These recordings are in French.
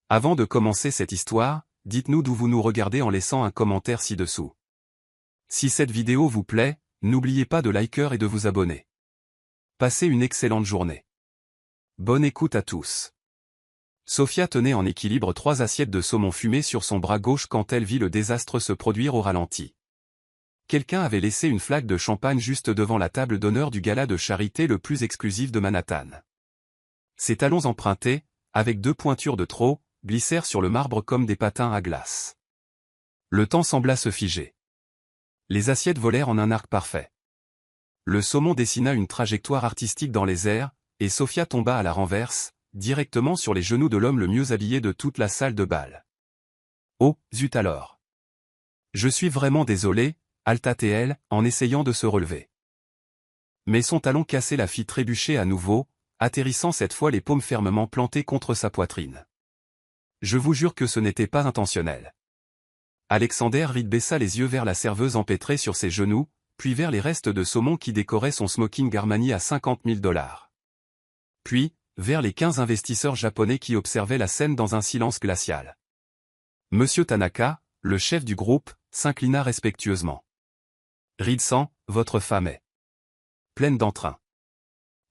Avant de commencer cette histoire, dites-nous d'où vous nous regardez en laissant un commentaire ci-dessous. Si cette vidéo vous plaît, n'oubliez pas de liker et de vous abonner. Passez une excellente journée. Bonne écoute à tous. Sophia tenait en équilibre 3 assiettes de saumon fumé sur son bras gauche quand elle vit le désastre se produire au ralenti. Quelqu'un avait laissé une flaque de champagne juste devant la table d'honneur du gala de charité le plus exclusif de Manhattan. Ses talons empruntés, avec 2 pointures de trop, glissèrent sur le marbre comme des patins à glace. Le temps sembla se figer. Les assiettes volèrent en un arc parfait. Le saumon dessina une trajectoire artistique dans les airs, et Sophia tomba à la renverse, directement sur les genoux de l'homme le mieux habillé de toute la salle de bal. Oh, zut alors. Je suis vraiment désolé, halta-t-elle, en essayant de se relever. Mais son talon cassé la fit trébucher à nouveau, atterrissant cette fois les paumes fermement plantées contre sa poitrine. Je vous jure que ce n'était pas intentionnel. Alexander Reed baissa les yeux vers la serveuse empêtrée sur ses genoux, puis vers les restes de saumon qui décoraient son smoking Armani à $50 000. Puis, vers les 15 investisseurs japonais qui observaient la scène dans un silence glacial. Monsieur Tanaka, le chef du groupe, s'inclina respectueusement. Reed-san, votre femme est pleine d'entrain.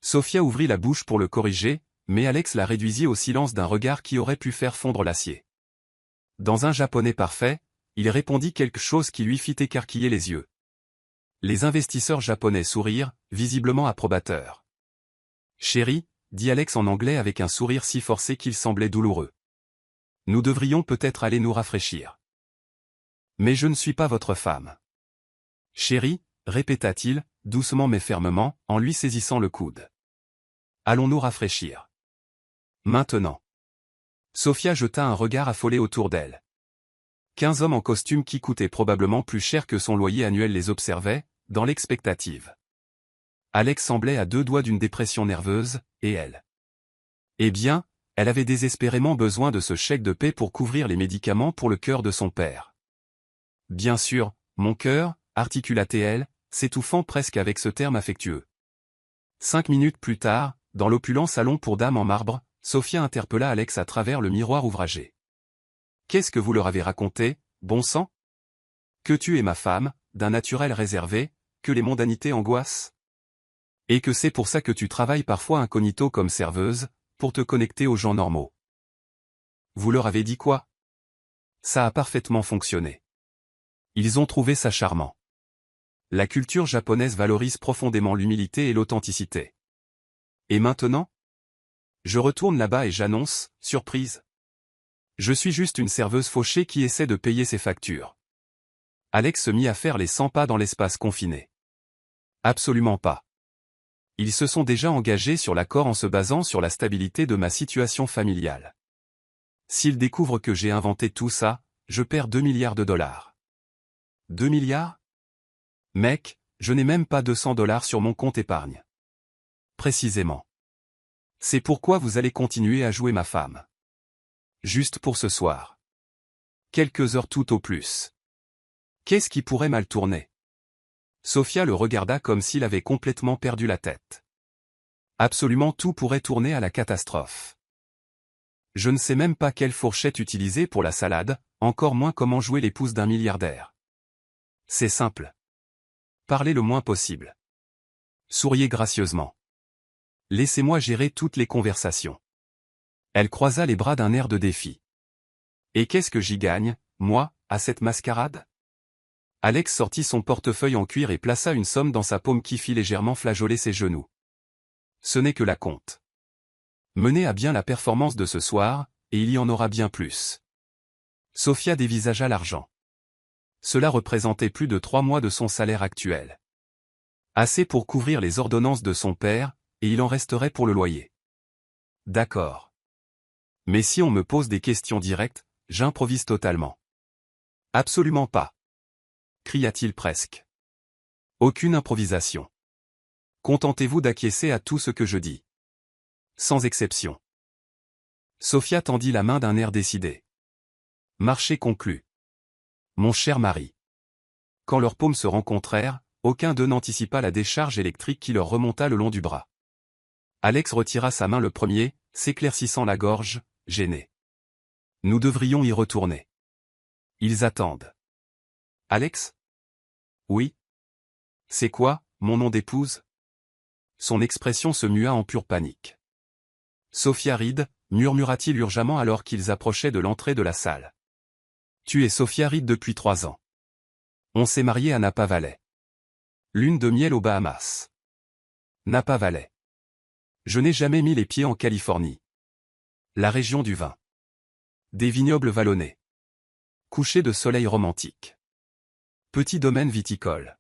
Sophia ouvrit la bouche pour le corriger, mais Alex la réduisit au silence d'un regard qui aurait pu faire fondre l'acier. Dans un japonais parfait, il répondit quelque chose qui lui fit écarquiller les yeux. Les investisseurs japonais sourirent, visiblement approbateurs. Chérie, dit Alex en anglais avec un sourire si forcé qu'il semblait douloureux. Nous devrions peut-être aller nous rafraîchir. Mais je ne suis pas votre femme. Chérie, répéta-t-il, doucement mais fermement, en lui saisissant le coude. Allons nous rafraîchir. Maintenant. Sophia jeta un regard affolé autour d'elle. 15 hommes en costume qui coûtaient probablement plus cher que son loyer annuel les observaient, dans l'expectative. Alex semblait à 2 doigts d'une dépression nerveuse, et elle. Eh bien, elle avait désespérément besoin de ce chèque de paie pour couvrir les médicaments pour le cœur de son père. Bien sûr, mon cœur, articula-t-elle, s'étouffant presque avec ce terme affectueux. 5 minutes plus tard, dans l'opulent salon pour dames en marbre, Sophia interpella Alex à travers le miroir ouvragé. Qu'est-ce que vous leur avez raconté, bon sang? Que tu es ma femme, d'un naturel réservé, que les mondanités angoissent? Et que c'est pour ça que tu travailles parfois incognito comme serveuse, pour te connecter aux gens normaux. Vous leur avez dit quoi? Ça a parfaitement fonctionné. Ils ont trouvé ça charmant. La culture japonaise valorise profondément l'humilité et l'authenticité. Et maintenant? Je retourne là-bas et j'annonce, surprise. Je suis juste une serveuse fauchée qui essaie de payer ses factures. Alex se mit à faire les 100 pas dans l'espace confiné. Absolument pas. Ils se sont déjà engagés sur l'accord en se basant sur la stabilité de ma situation familiale. S'ils découvrent que j'ai inventé tout ça, je perds $2 milliards. 2 milliards? Mec, je n'ai même pas $200 sur mon compte épargne. Précisément. C'est pourquoi vous allez continuer à jouer ma femme. Juste pour ce soir. Quelques heures tout au plus. Qu'est-ce qui pourrait mal tourner? Sophia le regarda comme s'il avait complètement perdu la tête. Absolument tout pourrait tourner à la catastrophe. Je ne sais même pas quelle fourchette utiliser pour la salade, encore moins comment jouer l'épouse d'un milliardaire. C'est simple. Parlez le moins possible. Souriez gracieusement. Laissez-moi gérer toutes les conversations. Elle croisa les bras d'un air de défi. Et qu'est-ce que j'y gagne, moi, à cette mascarade? Alex sortit son portefeuille en cuir et plaça une somme dans sa paume qui fit légèrement flageoler ses genoux. Ce n'est que la compte. Menez à bien la performance de ce soir, et il y en aura bien plus. Sophia dévisagea l'argent. Cela représentait plus de 3 mois de son salaire actuel. Assez pour couvrir les ordonnances de son père, et il en resterait pour le loyer. D'accord. Mais si on me pose des questions directes, j'improvise totalement. Absolument pas. Cria-t-il presque. Aucune improvisation. Contentez-vous d'acquiescer à tout ce que je dis. Sans exception. Sophia tendit la main d'un air décidé. Marché conclu. Mon cher mari. Quand leurs paumes se rencontrèrent, aucun d'eux n'anticipa la décharge électrique qui leur remonta le long du bras. Alex retira sa main le premier, s'éclaircissant la gorge, gêné. Nous devrions y retourner. Ils attendent. Alex? Oui. C'est quoi, mon nom d'épouse? Son expression se mua en pure panique. Sophia Reed, murmura-t-il urgemment alors qu'ils approchaient de l'entrée de la salle. Tu es Sophia Reed depuis 3 ans. On s'est marié à Napa Valley. Lune de miel aux Bahamas. Napa Valley. Je n'ai jamais mis les pieds en Californie. La région du vin. Des vignobles vallonnés. Coucher de soleil romantique. Petit domaine viticole.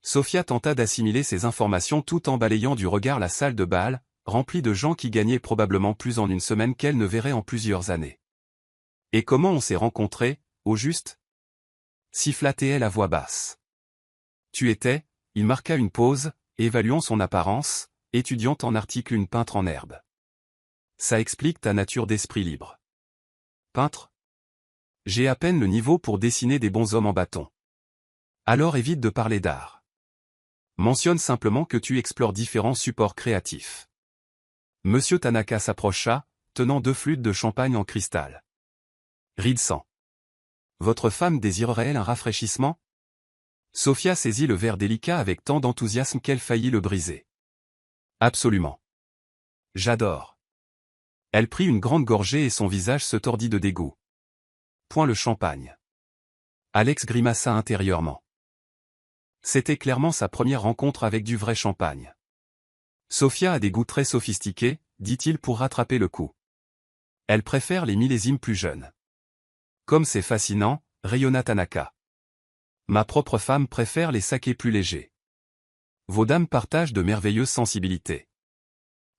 Sophia tenta d'assimiler ces informations tout en balayant du regard la salle de bal, remplie de gens qui gagnaient probablement plus en une semaine qu'elle ne verrait en plusieurs années. Et comment on s'est rencontrés, au juste? Siffla-t-elle à voix basse. Tu étais, il marqua une pause, évaluant son apparence, étudiante en article une peintre en herbe. Ça explique ta nature d'esprit libre. Peintre? J'ai à peine le niveau pour dessiner des bonshommes en bâton. Alors évite de parler d'art. Mentionne simplement que tu explores différents supports créatifs. Monsieur Tanaka s'approcha, tenant 2 flûtes de champagne en cristal. Reed sang. Votre femme désirerait-elle un rafraîchissement? Sophia saisit le verre délicat avec tant d'enthousiasme qu'elle faillit le briser. Absolument. J'adore. Elle prit une grande gorgée et son visage se tordit de dégoût. Point le champagne. Alex grimaça intérieurement. C'était clairement sa première rencontre avec du vrai champagne. Sophia a des goûts très sophistiqués, dit-il pour rattraper le coup. Elle préfère les millésimes plus jeunes. Comme c'est fascinant, rayonna Tanaka. Ma propre femme préfère les sakés plus légers. Vos dames partagent de merveilleuses sensibilités.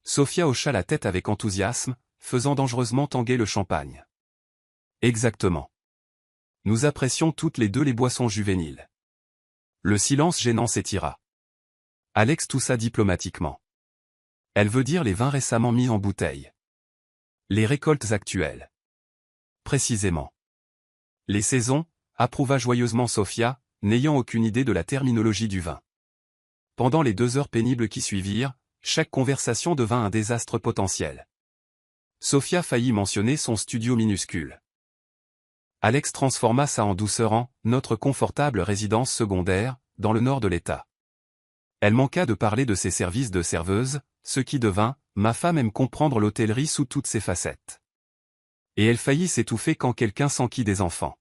Sophia hocha la tête avec enthousiasme, faisant dangereusement tanguer le champagne. Exactement. Nous apprécions toutes les deux les boissons juvéniles. Le silence gênant s'étira. Alex toussa diplomatiquement. Elle veut dire les vins récemment mis en bouteille. Les récoltes actuelles. Précisément. Les saisons, approuva joyeusement Sophia, n'ayant aucune idée de la terminologie du vin. Pendant les 2 heures pénibles qui suivirent, chaque conversation devint un désastre potentiel. Sophia faillit mentionner son studio minuscule. Alex transforma ça en douceur en « notre confortable résidence secondaire » dans le nord de l'État. Elle manqua de parler de ses services de serveuse, ce qui devint « ma femme aime comprendre l'hôtellerie sous toutes ses facettes ». Et elle faillit s'étouffer quand quelqu'un s'enquit des enfants.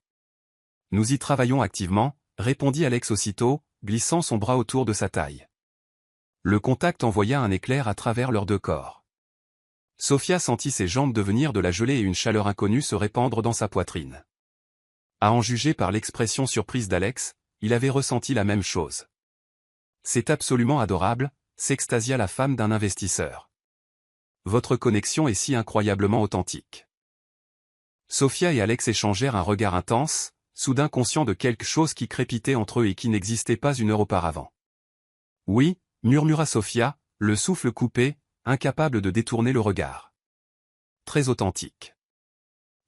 Nous y travaillons activement, répondit Alex aussitôt, glissant son bras autour de sa taille. Le contact envoya un éclair à travers leurs 2 corps. Sophia sentit ses jambes devenir de la gelée et une chaleur inconnue se répandre dans sa poitrine. À en juger par l'expression surprise d'Alex, il avait ressenti la même chose. C'est absolument adorable, s'extasia la femme d'un investisseur. Votre connexion est si incroyablement authentique. Sophia et Alex échangèrent un regard intense, soudain conscients de quelque chose qui crépitait entre eux et qui n'existait pas une heure auparavant. Oui, murmura Sophia, le souffle coupé, incapable de détourner le regard. Très authentique.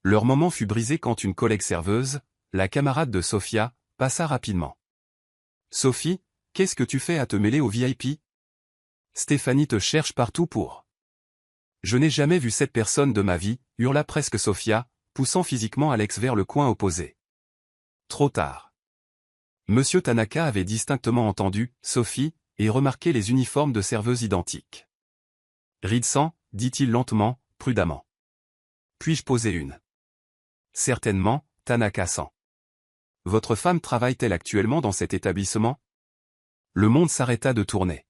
Leur moment fut brisé quand une collègue serveuse, la camarade de Sophia, passa rapidement. Sophie, qu'est-ce que tu fais à te mêler au VIP? Stéphanie te cherche partout pour. Je n'ai jamais vu cette personne de ma vie, hurla presque Sophia, poussant physiquement Alex vers le coin opposé. Trop tard. Monsieur Tanaka avait distinctement entendu « Sophie » et remarqué les uniformes de serveuses identiques. Reed-san, dit-il lentement, prudemment. Puis-je poser une? Certainement, Tanaka-san. Votre femme travaille-t-elle actuellement dans cet établissement? Le monde s'arrêta de tourner.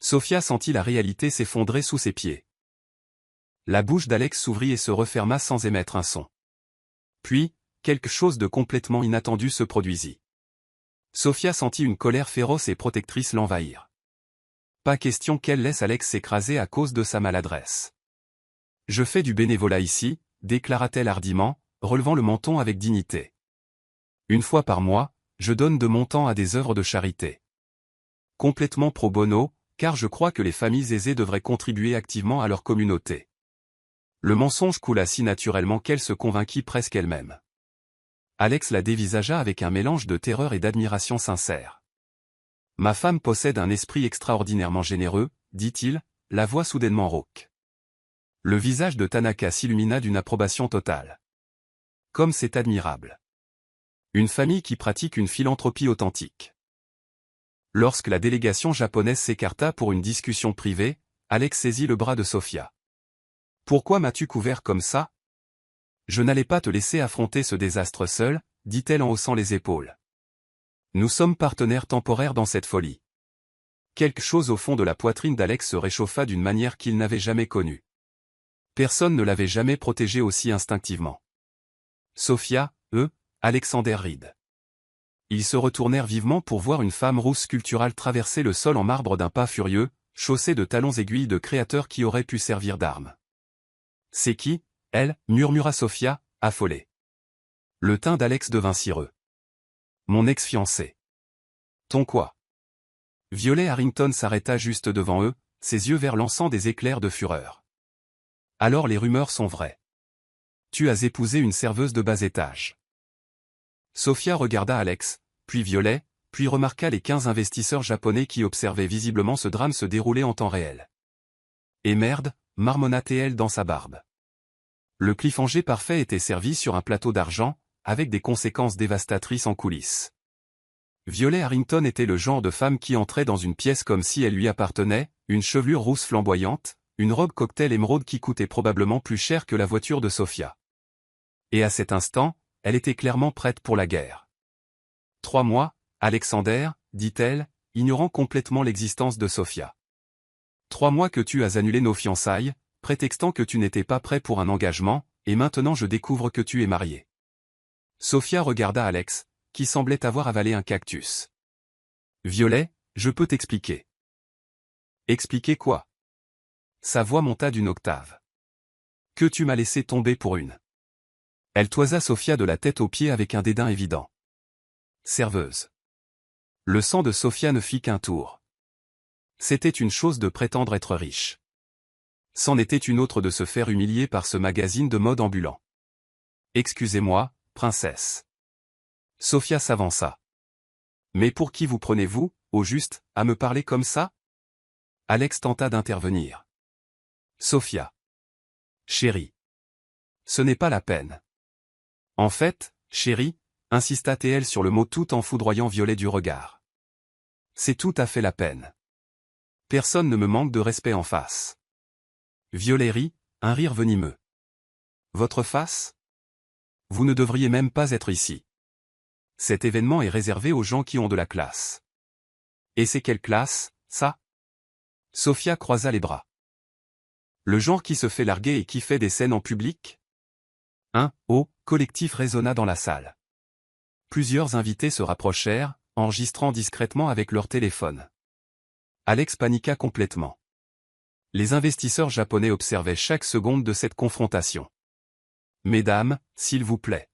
Sophia sentit la réalité s'effondrer sous ses pieds. La bouche d'Alex s'ouvrit et se referma sans émettre un son. Puis, quelque chose de complètement inattendu se produisit. Sophia sentit une colère féroce et protectrice l'envahir. Pas question qu'elle laisse Alex s'écraser à cause de sa maladresse. Je fais du bénévolat ici, déclara-t-elle hardiment, relevant le menton avec dignité. Une fois par mois, je donne de mon temps à des œuvres de charité. Complètement pro bono, car je crois que les familles aisées devraient contribuer activement à leur communauté. Le mensonge coula si naturellement qu'elle se convainquit presque elle-même. Alex la dévisagea avec un mélange de terreur et d'admiration sincère. Ma femme possède un esprit extraordinairement généreux, dit-il, la voix soudainement rauque. Le visage de Tanaka s'illumina d'une approbation totale. Comme c'est admirable. Une famille qui pratique une philanthropie authentique. Lorsque la délégation japonaise s'écarta pour une discussion privée, Alex saisit le bras de Sophia. « Pourquoi m'as-tu couvert comme ça ? Je n'allais pas te laisser affronter ce désastre seul, dit-elle en haussant les épaules. Nous sommes partenaires temporaires dans cette folie. Quelque chose au fond de la poitrine d'Alex se réchauffa d'une manière qu'il n'avait jamais connue. Personne ne l'avait jamais protégé aussi instinctivement. Sophia, Alexander Reed. Ils se retournèrent vivement pour voir une femme rousse sculpturale traverser le sol en marbre d'un pas furieux, chaussée de talons aiguilles de créateurs qui auraient pu servir d'armes. « C'est qui, elle » murmura Sophia, affolée. Le teint d'Alex devint cireux. « Mon ex-fiancé. »« Ton quoi ?» Violet Harrington s'arrêta juste devant eux, ses yeux verts lançant des éclairs de fureur. « Alors les rumeurs sont vraies. Tu as épousé une serveuse de bas étage. » Sophia regarda Alex, puis Violet, puis remarqua les 15 investisseurs japonais qui observaient visiblement ce drame se dérouler en temps réel. « Et merde » marmonna-t-elle dans sa barbe. Le cliffhanger parfait était servi sur un plateau d'argent, avec des conséquences dévastatrices en coulisses. Violet Harrington était le genre de femme qui entrait dans une pièce comme si elle lui appartenait, une chevelure rousse flamboyante, une robe cocktail émeraude qui coûtait probablement plus cher que la voiture de Sophia. Et à cet instant, elle était clairement prête pour la guerre. « 3 mois, Alexander, dit-elle, ignorant complètement l'existence de Sophia. 3 mois que tu as annulé nos fiançailles, prétextant que tu n'étais pas prêt pour un engagement, et maintenant je découvre que tu es marié. » Sophia regarda Alex, qui semblait avoir avalé un cactus. « Violet, je peux t'expliquer. » « Expliquer quoi ?» Sa voix monta d'une octave. « Que tu m'as laissé tomber pour une. » Elle toisa Sophia de la tête aux pieds avec un dédain évident. « Serveuse. » Le sang de Sophia ne fit qu'un tour. C'était une chose de prétendre être riche. C'en était une autre de se faire humilier par ce magazine de mode ambulant. « Excusez-moi, princesse. » Sophia s'avança. « Mais pour qui vous prenez-vous, au juste, à me parler comme ça ?» Alex tenta d'intervenir. « Sophia. Chérie. Ce n'est pas la peine. » « En fait, chérie, » insista-t-elle sur le mot tout en foudroyant Violet du regard. « C'est tout à fait la peine. Personne ne me manque de respect en face. » Violet rit, un rire venimeux. « Votre face ? Vous ne devriez même pas être ici. Cet événement est réservé aux gens qui ont de la classe. » « Et c'est quelle classe, ça ?» Sophia croisa les bras. « Le genre qui se fait larguer et qui fait des scènes en public ? » Un collectif résonna dans la salle. Plusieurs invités se rapprochèrent, enregistrant discrètement avec leur téléphone. Alex paniqua complètement. Les investisseurs japonais observaient chaque seconde de cette confrontation. « Mesdames, s'il vous plaît.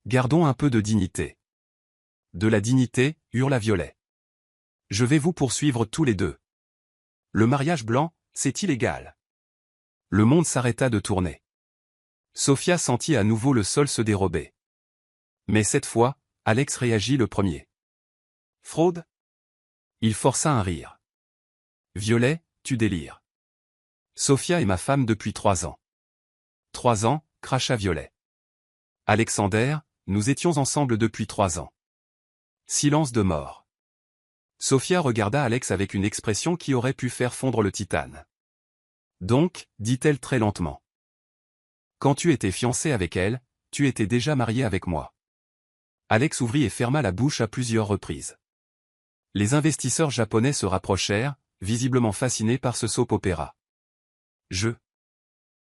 Gardons un peu de dignité. »« De la dignité » hurla Violet. « Je vais vous poursuivre tous les deux. Le mariage blanc, c'est illégal. » Le monde s'arrêta de tourner. Sophia sentit à nouveau le sol se dérober. Mais cette fois, Alex réagit le premier. « Fraude ?» Il força un rire. « Violet, tu délires. Sophia est ma femme depuis 3 ans. »« 3 ans » cracha Violet. « Alexander, nous étions ensemble depuis 3 ans. » Silence de mort. Sophia regarda Alex avec une expression qui aurait pu faire fondre le titane. « Donc, dit-elle très lentement. Quand tu étais fiancé avec elle, tu étais déjà marié avec moi. » Alex ouvrit et ferma la bouche à plusieurs reprises. Les investisseurs japonais se rapprochèrent, visiblement fascinés par ce soap-opéra.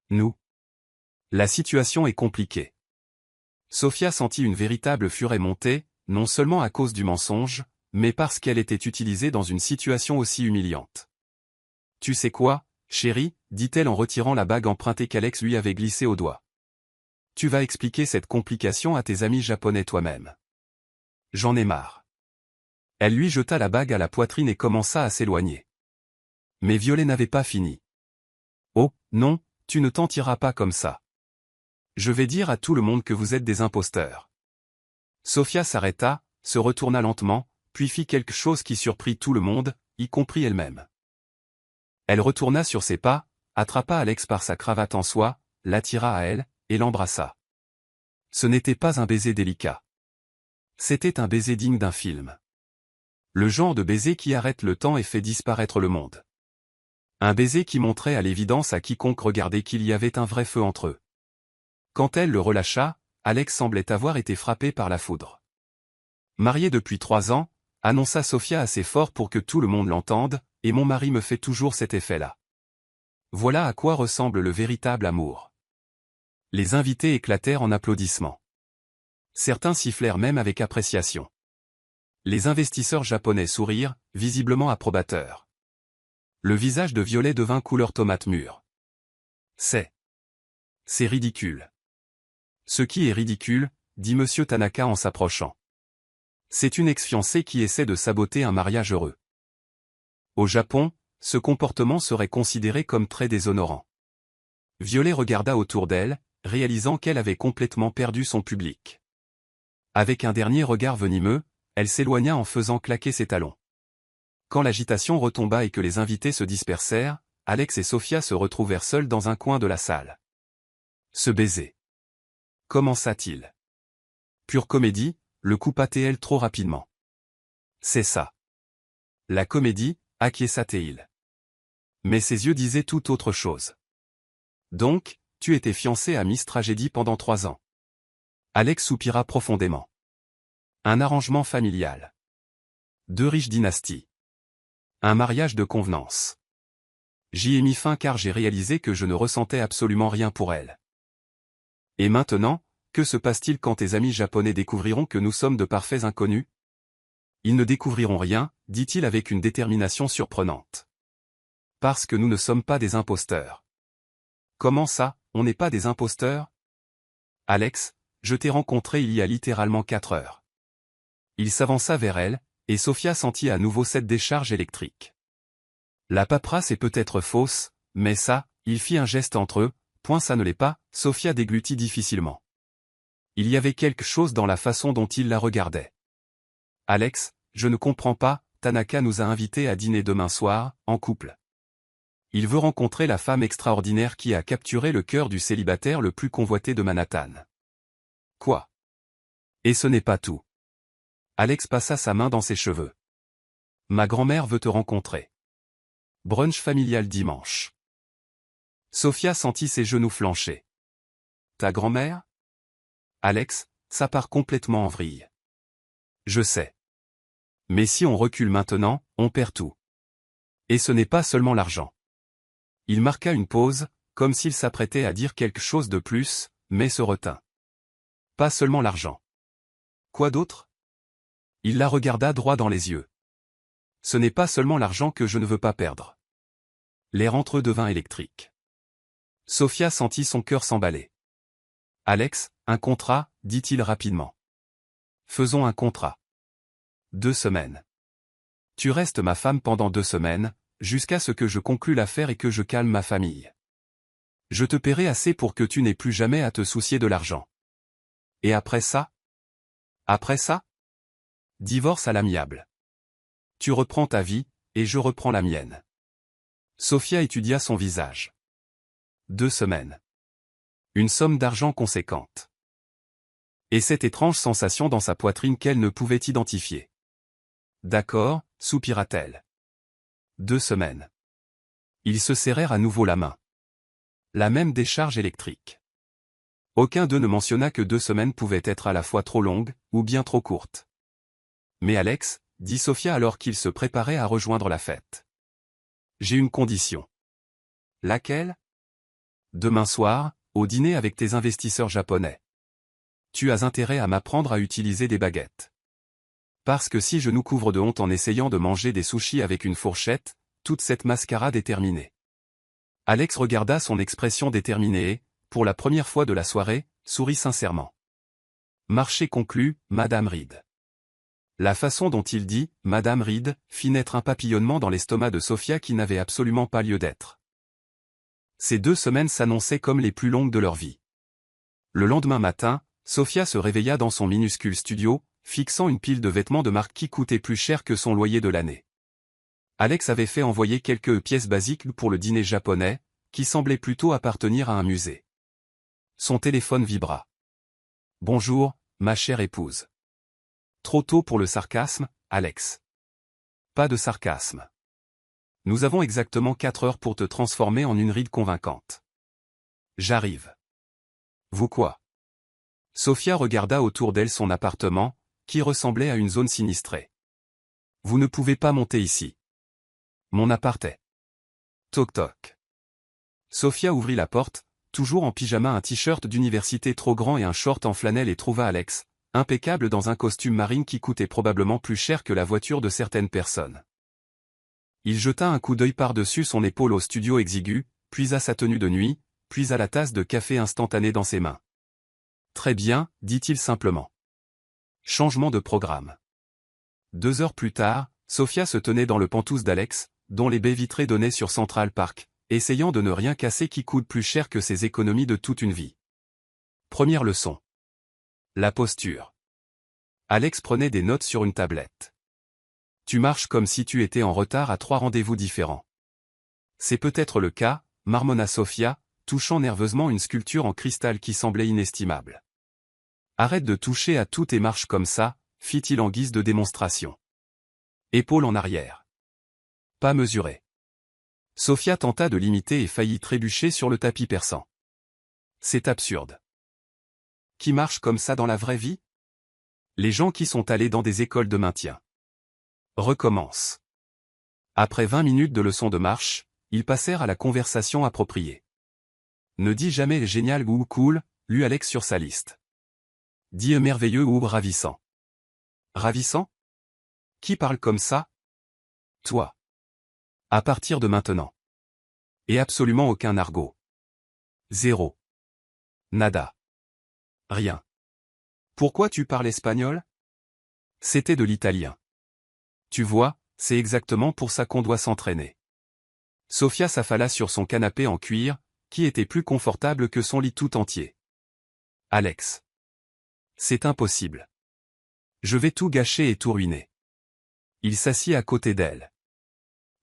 Nous. La situation est compliquée. Sophia sentit une véritable fureur monter, non seulement à cause du mensonge, mais parce qu'elle était utilisée dans une situation aussi humiliante. « Tu sais quoi, chérie ?» dit-elle en retirant la bague empruntée qu'Alex lui avait glissée au doigt. « Tu vas expliquer cette complication à tes amis japonais toi-même. J'en ai marre. » Elle lui jeta la bague à la poitrine et commença à s'éloigner. Mais Violet n'avait pas fini. « Oh, non, tu ne t'en tireras pas comme ça. Je vais dire à tout le monde que vous êtes des imposteurs. » Sophia s'arrêta, se retourna lentement, puis fit quelque chose qui surprit tout le monde, y compris elle-même. Elle retourna sur ses pas, attrapa Alex par sa cravate en soie, l'attira à elle, et l'embrassa. Ce n'était pas un baiser délicat. C'était un baiser digne d'un film. Le genre de baiser qui arrête le temps et fait disparaître le monde. Un baiser qui montrait à l'évidence à quiconque regardait qu'il y avait un vrai feu entre eux. Quand elle le relâcha, Alex semblait avoir été frappé par la foudre. Marié depuis 3 ans, annonça Sofia assez fort pour que tout le monde l'entende, et mon mari me fait toujours cet effet-là. Voilà à quoi ressemble le véritable amour. Les invités éclatèrent en applaudissements. Certains sifflèrent même avec appréciation. Les investisseurs japonais sourirent, visiblement approbateurs. Le visage de Violet devint couleur tomate mûre. C'est ridicule. Ce qui est ridicule, dit Monsieur Tanaka en s'approchant. C'est une ex-fiancée qui essaie de saboter un mariage heureux. Au Japon, ce comportement serait considéré comme très déshonorant. Violet regarda autour d'elle, réalisant qu'elle avait complètement perdu son public. Avec un dernier regard venimeux, elle s'éloigna en faisant claquer ses talons. Quand l'agitation retomba et que les invités se dispersèrent, Alex et Sofia se retrouvèrent seuls dans un coin de la salle. Ce baiser. Commença-t-il. Pure comédie, le coupa-t-elle trop rapidement. C'est ça. La comédie, acquiesça-t-il. Mais ses yeux disaient tout autre chose. Donc, tu étais fiancé à Miss Tragédie pendant 3 ans. Alex soupira profondément. Un arrangement familial. 2 riches dynasties. Un mariage de convenance. J'y ai mis fin car j'ai réalisé que je ne ressentais absolument rien pour elle. Et maintenant, que se passe-t-il quand tes amis japonais découvriront que nous sommes de parfaits inconnus? Ils ne découvriront rien, dit-il avec une détermination surprenante. Parce que nous ne sommes pas des imposteurs. Comment ça, on n'est pas des imposteurs? Alex, je t'ai rencontré il y a littéralement 4 heures. Il s'avança vers elle, et Sofia sentit à nouveau cette décharge électrique. La paperasse est peut-être fausse, mais ça, il fit un geste entre eux, point ça ne l'est pas, Sofia déglutit difficilement. Il y avait quelque chose dans la façon dont il la regardait. Alex, je ne comprends pas, Tanaka nous a invités à dîner demain soir, en couple. Il veut rencontrer la femme extraordinaire qui a capturé le cœur du célibataire le plus convoité de Manhattan. Quoi? Et ce n'est pas tout. Alex passa sa main dans ses cheveux. Ma grand-mère veut te rencontrer. Brunch familial dimanche. Sofia sentit ses genoux flancher. Ta grand-mère? Alex, ça part complètement en vrille. Je sais. Mais si on recule maintenant, on perd tout. Et ce n'est pas seulement l'argent. Il marqua une pause, comme s'il s'apprêtait à dire quelque chose de plus, mais se retint. Pas seulement l'argent. Quoi d'autre? Il la regarda droit dans les yeux. Ce n'est pas seulement l'argent que je ne veux pas perdre. L'air entre eux devint électrique. Sofia sentit son cœur s'emballer. Alex, un contrat, dit-il rapidement. Faisons un contrat. 2 semaines. Tu restes ma femme pendant 2 semaines, jusqu'à ce que je conclue l'affaire et que je calme ma famille. Je te paierai assez pour que tu n'aies plus jamais à te soucier de l'argent. Et après ça? Après ça? Divorce à l'amiable. Tu reprends ta vie, et je reprends la mienne. Sofia étudia son visage. 2 semaines. Une somme d'argent conséquente. Et cette étrange sensation dans sa poitrine qu'elle ne pouvait identifier. D'accord, soupira-t-elle. 2 semaines. Ils se serrèrent à nouveau la main. La même décharge électrique. Aucun d'eux ne mentionna que 2 semaines pouvaient être à la fois trop longues, ou bien trop courtes. Mais Alex, dit Sofia alors qu'il se préparait à rejoindre la fête. J'ai une condition. Laquelle? Demain soir, au dîner avec tes investisseurs japonais. Tu as intérêt à m'apprendre à utiliser des baguettes. Parce que si je nous couvre de honte en essayant de manger des sushis avec une fourchette, toute cette mascarade est terminée. Alex regarda son expression déterminée et, pour la première fois de la soirée, sourit sincèrement. Marché conclu, Madame Reed. La façon dont il dit « Madame Reed » fit naître un papillonnement dans l'estomac de Sofia qui n'avait absolument pas lieu d'être. Ces 2 semaines s'annonçaient comme les plus longues de leur vie. Le lendemain matin, Sofia se réveilla dans son minuscule studio, fixant une pile de vêtements de marque qui coûtait plus cher que son loyer de l'année. Alex avait fait envoyer quelques pièces basiques pour le dîner japonais, qui semblait plutôt appartenir à un musée. Son téléphone vibra. « Bonjour, ma chère épouse. » Trop tôt pour le sarcasme, Alex. Pas de sarcasme. Nous avons exactement 4 heures pour te transformer en une ride convaincante. J'arrive. Vous quoi? Sophia regarda autour d'elle son appartement, qui ressemblait à une zone sinistrée. Vous ne pouvez pas monter ici. Mon appart est. Toc toc. Sophia ouvrit la porte, toujours en pyjama, un t-shirt d'université trop grand et un short en flanelle, et trouva Alex, impeccable dans un costume marine qui coûtait probablement plus cher que la voiture de certaines personnes. Il jeta un coup d'œil par-dessus son épaule au studio exigu, puis à sa tenue de nuit, puis à la tasse de café instantanée dans ses mains. Très bien, dit-il simplement. Changement de programme. 2 heures plus tard, Sophia se tenait dans le penthouse d'Alex, dont les baies vitrées donnaient sur Central Park, essayant de ne rien casser qui coûte plus cher que ses économies de toute une vie. Première leçon. La posture. Alex prenait des notes sur une tablette. Tu marches comme si tu étais en retard à 3 rendez-vous différents. C'est peut-être le cas, marmonna Sophia, touchant nerveusement une sculpture en cristal qui semblait inestimable. Arrête de toucher à tout et marche comme ça, fit-il en guise de démonstration. Épaules en arrière. Pas mesuré. Sophia tenta de l'imiter et faillit trébucher sur le tapis perçant. C'est absurde. Qui marche comme ça dans la vraie vie? Les gens qui sont allés dans des écoles de maintien. Recommence. Après 20 minutes de leçons de marche, ils passèrent à la conversation appropriée. Ne dis jamais génial ou cool, lut Alex sur sa liste. Dis merveilleux ou ravissant. Ravissant? Qui parle comme ça? Toi. À partir de maintenant. Et absolument aucun argot. Zéro. Nada. Rien. Pourquoi tu parles espagnol? C'était de l'italien. Tu vois, c'est exactement pour ça qu'on doit s'entraîner. Sophia s'affala sur son canapé en cuir, qui était plus confortable que son lit tout entier. Alex. C'est impossible. Je vais tout gâcher et tout ruiner. Il s'assit à côté d'elle.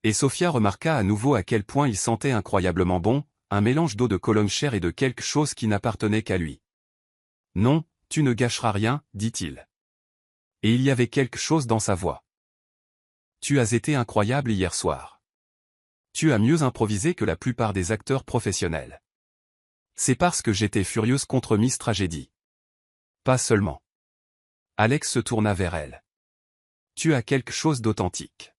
Et Sophia remarqua à nouveau à quel point il sentait incroyablement bon, un mélange d'eau de Cologne chère et de quelque chose qui n'appartenait qu'à lui. Non, tu ne gâcheras rien, dit-il. Et il y avait quelque chose dans sa voix. Tu as été incroyable hier soir. Tu as mieux improvisé que la plupart des acteurs professionnels. C'est parce que j'étais furieuse contre Miss Tragédie. Pas seulement. Alex se tourna vers elle. Tu as quelque chose d'authentique.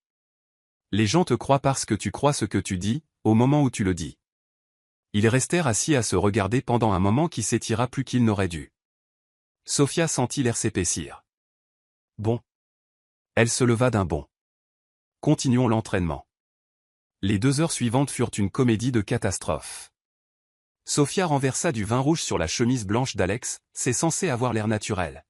Les gens te croient parce que tu crois ce que tu dis, au moment où tu le dis. Ils restèrent assis à se regarder pendant un moment qui s'étira plus qu'il n'aurait dû. Sophia sentit l'air s'épaissir. Bon. Elle se leva d'un bond. Continuons l'entraînement. Les 2 heures suivantes furent une comédie de catastrophe. Sophia renversa du vin rouge sur la chemise blanche d'Alex, c'est censé avoir l'air naturel.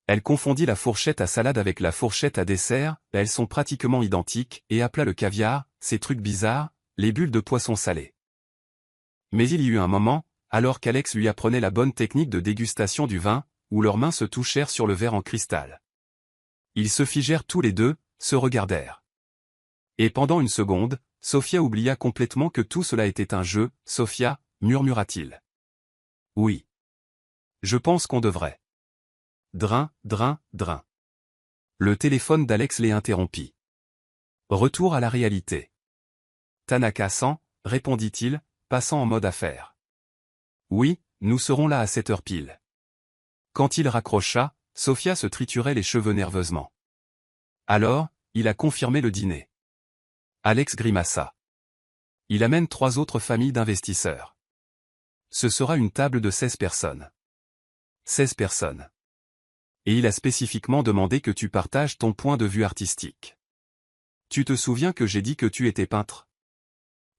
Elle confondit la fourchette à salade avec la fourchette à dessert, elles sont pratiquement identiques, et appela le caviar, ces trucs bizarres, les bulles de poisson salé. Mais il y eut un moment, alors qu'Alex lui apprenait la bonne technique de dégustation du vin, où leurs mains se touchèrent sur le verre en cristal. Ils se figèrent tous les deux, se regardèrent. Et pendant une seconde, Sophia oublia complètement que tout cela était un jeu. Sophia, murmura-t-il. Oui. Je pense qu'on devrait. Drin, drin, drin. Le téléphone d'Alex les interrompit. Retour à la réalité. Tanaka-san, répondit-il, passant en mode affaire. Oui, nous serons là à 7 heures pile. Quand il raccrocha, Sophia se triturait les cheveux nerveusement. Alors, il a confirmé le dîner. Alex grimaça. Il amène 3 autres familles d'investisseurs. Ce sera une table de 16 personnes. 16 personnes. Et il a spécifiquement demandé que tu partages ton point de vue artistique. Tu te souviens que j'ai dit que tu étais peintre?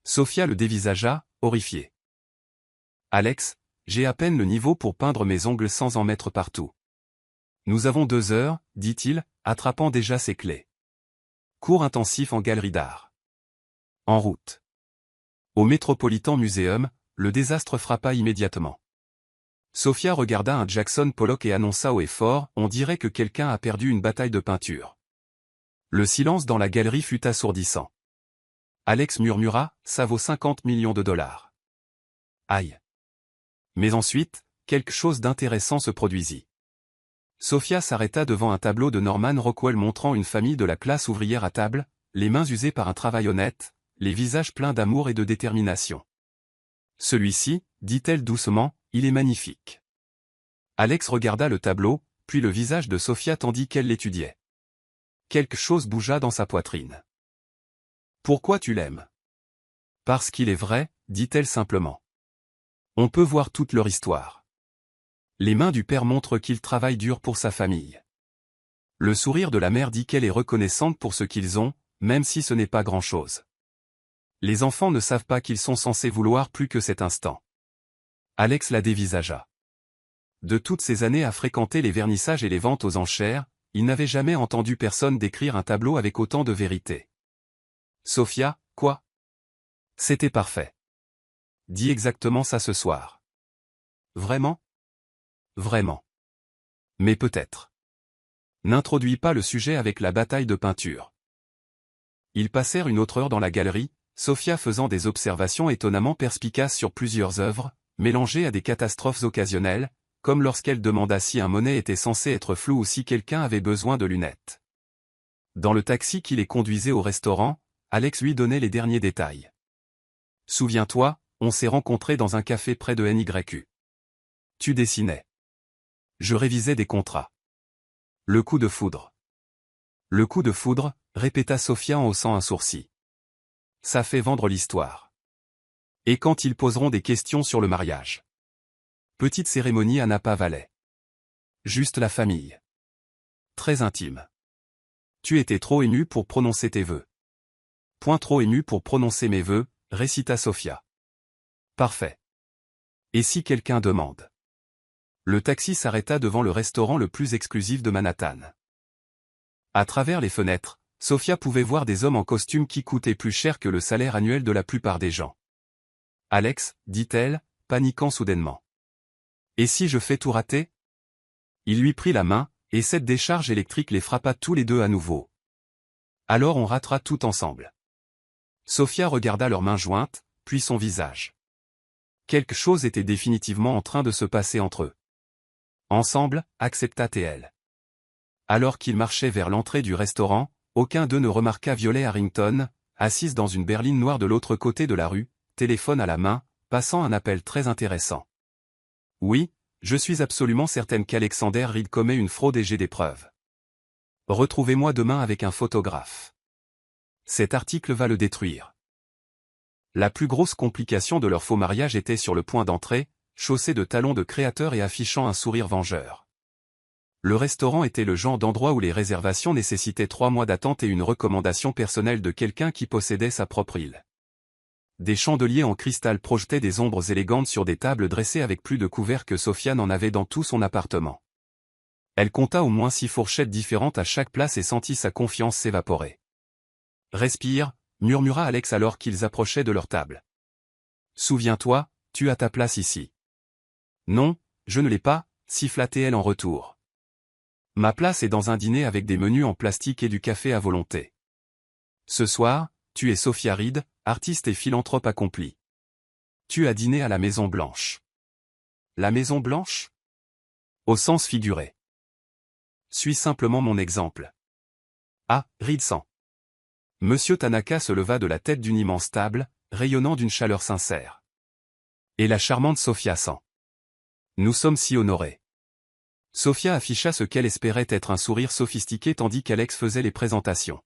Sophia le dévisagea, horrifiée. Alex, j'ai à peine le niveau pour peindre mes ongles sans en mettre partout. Nous avons 2 heures, dit-il, attrapant déjà ses clés. Cours intensif en galerie d'art. En route. Au Metropolitan Museum, le désastre frappa immédiatement. Sophia regarda un Jackson Pollock et annonça haut et fort, on dirait que quelqu'un a perdu une bataille de peinture. Le silence dans la galerie fut assourdissant. Alex murmura, ça vaut 50 millions de dollars. Aïe. Mais ensuite, quelque chose d'intéressant se produisit. Sophia s'arrêta devant un tableau de Norman Rockwell montrant une famille de la classe ouvrière à table, les mains usées par un travail honnête, les visages pleins d'amour et de détermination. Celui-ci, dit-elle doucement, il est magnifique. Alex regarda le tableau, puis le visage de Sophia tandis qu'elle l'étudiait. Quelque chose bougea dans sa poitrine. Pourquoi tu l'aimes? Parce qu'il est vrai, dit-elle simplement. On peut voir toute leur histoire. Les mains du père montrent qu'il travaille dur pour sa famille. Le sourire de la mère dit qu'elle est reconnaissante pour ce qu'ils ont, même si ce n'est pas grand-chose. Les enfants ne savent pas qu'ils sont censés vouloir plus que cet instant. Alex la dévisagea. De toutes ces années à fréquenter les vernissages et les ventes aux enchères, il n'avait jamais entendu personne décrire un tableau avec autant de vérité. Sophia, quoi? C'était parfait. Dis exactement ça ce soir. Vraiment? Vraiment. Mais peut-être. N'introduis pas le sujet avec la bataille de peinture. Ils passèrent une autre heure dans la galerie, Sophia faisant des observations étonnamment perspicaces sur plusieurs œuvres, mélangées à des catastrophes occasionnelles, comme lorsqu'elle demanda si un Monet était censé être flou ou si quelqu'un avait besoin de lunettes. Dans le taxi qui les conduisait au restaurant, Alex lui donnait les derniers détails. Souviens-toi, on s'est rencontrés dans un café près de NYU. Tu dessinais. Je révisais des contrats. Le coup de foudre. Le coup de foudre, répéta Sophia en haussant un sourcil. Ça fait vendre l'histoire. Et quand ils poseront des questions sur le mariage? Petite cérémonie à Napa Valley. Juste la famille. Très intime. Tu étais trop ému pour prononcer tes vœux. Point trop ému pour prononcer mes vœux, récita Sophia. Parfait. Et si quelqu'un demande? Le taxi s'arrêta devant le restaurant le plus exclusif de Manhattan. À travers les fenêtres, Sophia pouvait voir des hommes en costume qui coûtaient plus cher que le salaire annuel de la plupart des gens. Alex, dit-elle, paniquant soudainement. Et si je fais tout rater? Il lui prit la main, et cette décharge électrique les frappa tous les deux à nouveau. Alors on ratera tout ensemble. Sophia regarda leurs mains jointes, puis son visage. Quelque chose était définitivement en train de se passer entre eux. Ensemble, accepta-t-elle. Alors qu'ils marchaient vers l'entrée du restaurant, aucun d'eux ne remarqua Violet Harrington, assise dans une berline noire de l'autre côté de la rue, téléphone à la main, passant un appel très intéressant. Oui, je suis absolument certaine qu'Alexander Reed commet une fraude et j'ai des preuves. Retrouvez-moi demain avec un photographe. Cet article va le détruire. La plus grosse complication de leur faux mariage était sur le point d'entrée, chaussé de talons de créateur et affichant un sourire vengeur. Le restaurant était le genre d'endroit où les réservations nécessitaient 3 mois d'attente et une recommandation personnelle de quelqu'un qui possédait sa propre île. Des chandeliers en cristal projetaient des ombres élégantes sur des tables dressées avec plus de couverts que Sophia n'en avait dans tout son appartement. Elle compta au moins 6 fourchettes différentes à chaque place et sentit sa confiance s'évaporer. « Respire », murmura Alex alors qu'ils approchaient de leur table. « Souviens-toi, tu as ta place ici. »« Non, je ne l'ai pas », siffla-t-elle en retour. « Ma place est dans un dîner avec des menus en plastique et du café à volonté. Ce soir, tu es Sophia Reed, artiste et philanthrope accomplie. Tu as dîné à la Maison Blanche. » La Maison Blanche? Au sens figuré. Suis simplement mon exemple. Ah, Reed sans. Monsieur Tanaka se leva de la tête d'une immense table, rayonnant d'une chaleur sincère. Et la charmante Sophia sans. Nous sommes si honorés. Sophia afficha ce qu'elle espérait être un sourire sophistiqué tandis qu'Alex faisait les présentations.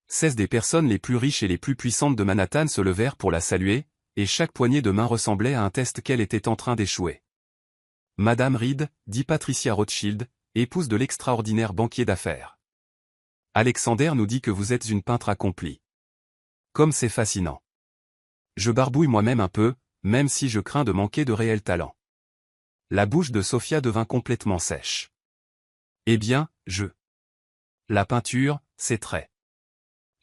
16 des personnes les plus riches et les plus puissantes de Manhattan se levèrent pour la saluer, et chaque poignée de main ressemblait à un test qu'elle était en train d'échouer. Madame Reed, dit Patricia Rothschild, épouse de l'extraordinaire banquier d'affaires. Alexander nous dit que vous êtes une peintre accomplie. Comme c'est fascinant. Je barbouille moi-même un peu, même si je crains de manquer de réel talent. La bouche de Sophia devint complètement sèche. Eh bien, La peinture, c'est très.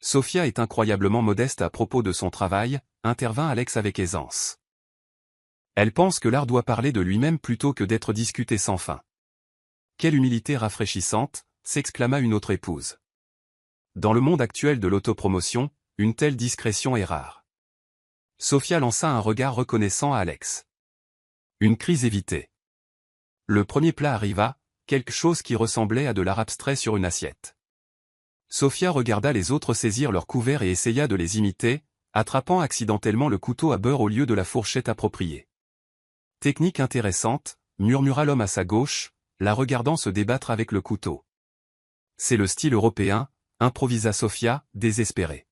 Sophia est incroyablement modeste à propos de son travail, intervint Alex avec aisance. Elle pense que l'art doit parler de lui-même plutôt que d'être discuté sans fin. Quelle humilité rafraîchissante, s'exclama une autre épouse. Dans le monde actuel de l'autopromotion, une telle discrétion est rare. Sofia lança un regard reconnaissant à Alex. Une crise évitée. Le premier plat arriva, quelque chose qui ressemblait à de l'art abstrait sur une assiette. Sofia regarda les autres saisir leur couvert et essaya de les imiter, attrapant accidentellement le couteau à beurre au lieu de la fourchette appropriée. Technique intéressante, murmura l'homme à sa gauche, la regardant se débattre avec le couteau. C'est le style européen, improvisa Sofia, désespérée.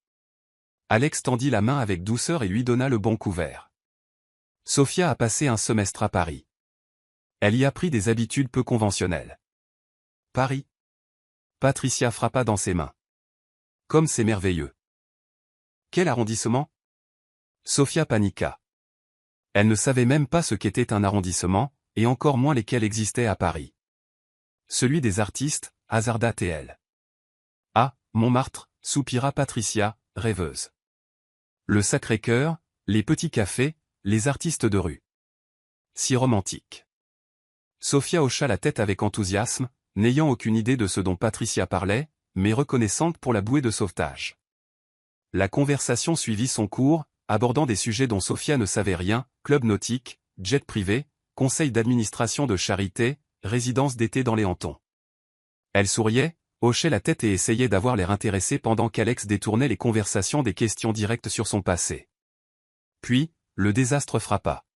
Alex tendit la main avec douceur et lui donna le bon couvert. Sofia a passé un semestre à Paris. Elle y a pris des habitudes peu conventionnelles. Paris. Patricia frappa dans ses mains. Comme c'est merveilleux. Quel arrondissement? Sofia paniqua. Elle ne savait même pas ce qu'était un arrondissement, et encore moins lesquels existaient à Paris. Celui des artistes, hasarda-t-elle. Ah, Montmartre, soupira Patricia, rêveuse. Le Sacré-Cœur, les petits cafés, les artistes de rue. Si romantique. Sofia hocha la tête avec enthousiasme, n'ayant aucune idée de ce dont Patricia parlait, mais reconnaissante pour la bouée de sauvetage. La conversation suivit son cours, abordant des sujets dont Sofia ne savait rien, club nautique, jet privé, conseil d'administration de charité, résidence d'été dans les Hantons. Elle souriait, hochait la tête et essayait d'avoir l'air intéressée pendant qu'Alex détournait les conversations des questions directes sur son passé. Puis, le désastre frappa.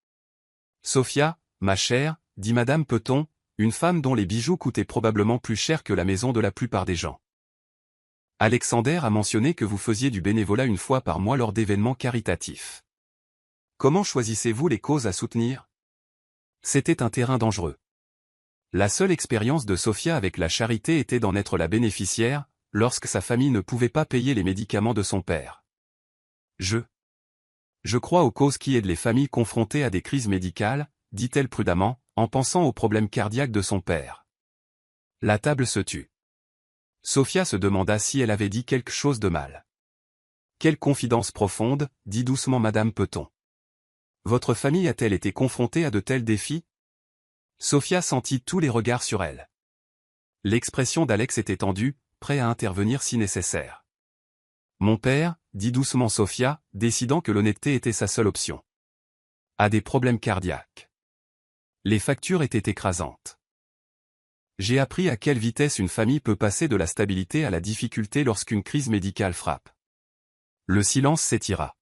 Sofia, ma chère, dit Madame Peton, une femme dont les bijoux coûtaient probablement plus cher que la maison de la plupart des gens. Alexander a mentionné que vous faisiez du bénévolat une fois par mois lors d'événements caritatifs. Comment choisissez-vous les causes à soutenir? C'était un terrain dangereux. La seule expérience de Sofia avec la charité était d'en être la bénéficiaire, lorsque sa famille ne pouvait pas payer les médicaments de son père. Je crois aux causes qui aident les familles confrontées à des crises médicales, dit-elle prudemment, en pensant aux problèmes cardiaques de son père. La table se tut. Sofia se demanda si elle avait dit quelque chose de mal. Quelle confidence profonde, dit doucement Madame Peton. Votre famille a-t-elle été confrontée à de tels défis? Sofia sentit tous les regards sur elle. L'expression d'Alex était tendue, prêt à intervenir si nécessaire. Mon père, dit doucement Sofia, décidant que l'honnêteté était sa seule option. A des problèmes cardiaques. Les factures étaient écrasantes. J'ai appris à quelle vitesse une famille peut passer de la stabilité à la difficulté lorsqu'une crise médicale frappe. Le silence s'étira.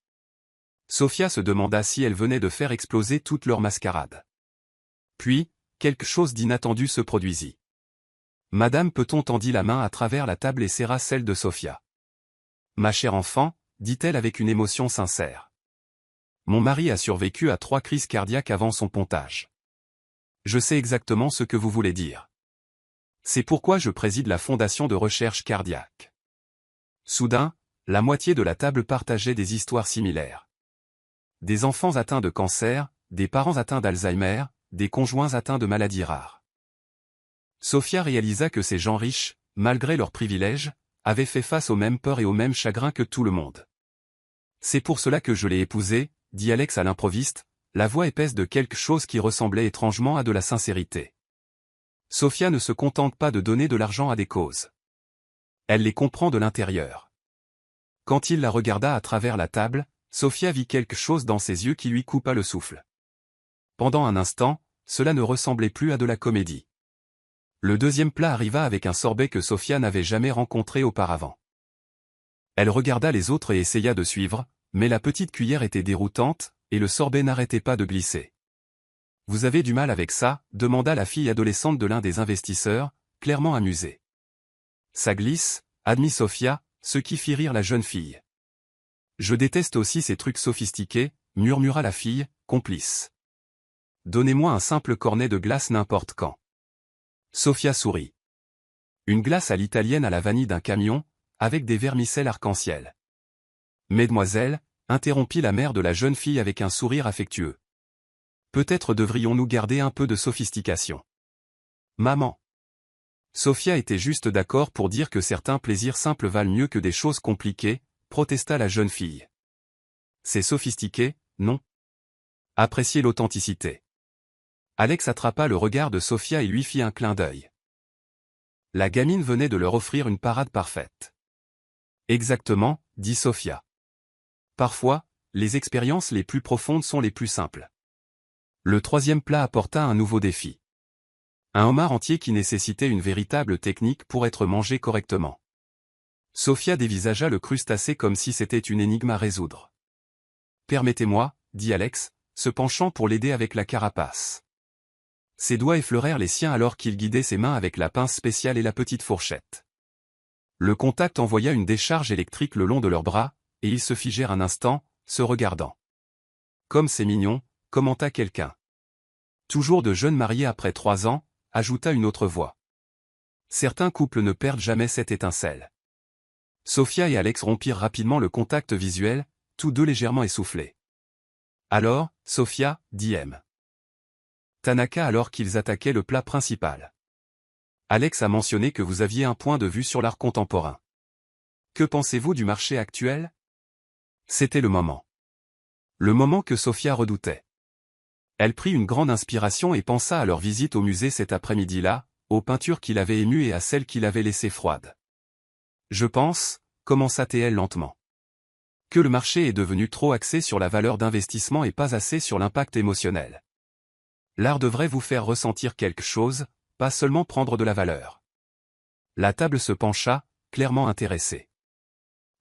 Sofia se demanda si elle venait de faire exploser toute leur mascarade. Puis, quelque chose d'inattendu se produisit. Madame Peton tendit la main à travers la table et serra celle de Sofia. Ma chère enfant, dit-elle avec une émotion sincère. Mon mari a survécu à 3 crises cardiaques avant son pontage. Je sais exactement ce que vous voulez dire. C'est pourquoi je préside la Fondation de recherche cardiaque. Soudain, la moitié de la table partageait des histoires similaires. Des enfants atteints de cancer, des parents atteints d'Alzheimer, des conjoints atteints de maladies rares. Sofia réalisa que ces gens riches, malgré leurs privilèges, avaient fait face aux mêmes peurs et aux mêmes chagrins que tout le monde. C'est pour cela que je l'ai épousée, dit Alex à l'improviste, la voix épaisse de quelque chose qui ressemblait étrangement à de la sincérité. Sofia ne se contente pas de donner de l'argent à des causes. Elle les comprend de l'intérieur. Quand il la regarda à travers la table, Sofia vit quelque chose dans ses yeux qui lui coupa le souffle. Pendant un instant, cela ne ressemblait plus à de la comédie. Le deuxième plat arriva avec un sorbet que Sofia n'avait jamais rencontré auparavant. Elle regarda les autres et essaya de suivre, mais la petite cuillère était déroutante, et le sorbet n'arrêtait pas de glisser. « Vous avez du mal avec ça ?» demanda la fille adolescente de l'un des investisseurs, clairement amusée. « Ça glisse » admit Sofia, ce qui fit rire la jeune fille. « Je déteste aussi ces trucs sophistiqués » murmura la fille, complice. « Donnez-moi un simple cornet de glace n'importe quand. » Sofia sourit. Une glace à l'italienne à la vanille d'un camion, avec des vermicelles arc-en-ciel. « Mesdemoiselles » interrompit la mère de la jeune fille avec un sourire affectueux. Peut-être devrions-nous garder un peu de sophistication. Maman. Sofia était juste d'accord pour dire que certains plaisirs simples valent mieux que des choses compliquées, protesta la jeune fille. C'est sophistiqué, non? Appréciez l'authenticité. Alex attrapa le regard de Sofia et lui fit un clin d'œil. La gamine venait de leur offrir une parade parfaite. Exactement, dit Sofia. Parfois, les expériences les plus profondes sont les plus simples. Le troisième plat apporta un nouveau défi. Un homard entier qui nécessitait une véritable technique pour être mangé correctement. Sophia dévisagea le crustacé comme si c'était une énigme à résoudre. « Permettez-moi, » dit Alex, se penchant pour l'aider avec la carapace. Ses doigts effleurèrent les siens alors qu'il guidait ses mains avec la pince spéciale et la petite fourchette. Le contact envoya une décharge électrique le long de leurs bras, et ils se figèrent un instant, se regardant. « Comme c'est mignon », commenta quelqu'un. Toujours de jeunes mariés après 3 ans, ajouta une autre voix. Certains couples ne perdent jamais cette étincelle. Sophia et Alex rompirent rapidement le contact visuel, tous deux légèrement essoufflés. Alors, Sophia, dit M. Tanaka alors qu'ils attaquaient le plat principal. Alex a mentionné que vous aviez un point de vue sur l'art contemporain. Que pensez-vous du marché actuel? C'était le moment. Le moment que Sophia redoutait. Elle prit une grande inspiration et pensa à leur visite au musée cet après-midi-là, aux peintures qui l'avaient émue et à celles qui l'avaient laissée froide. Je pense, commença-t-elle lentement, que le marché est devenu trop axé sur la valeur d'investissement et pas assez sur l'impact émotionnel. L'art devrait vous faire ressentir quelque chose, pas seulement prendre de la valeur. La table se pencha, clairement intéressée.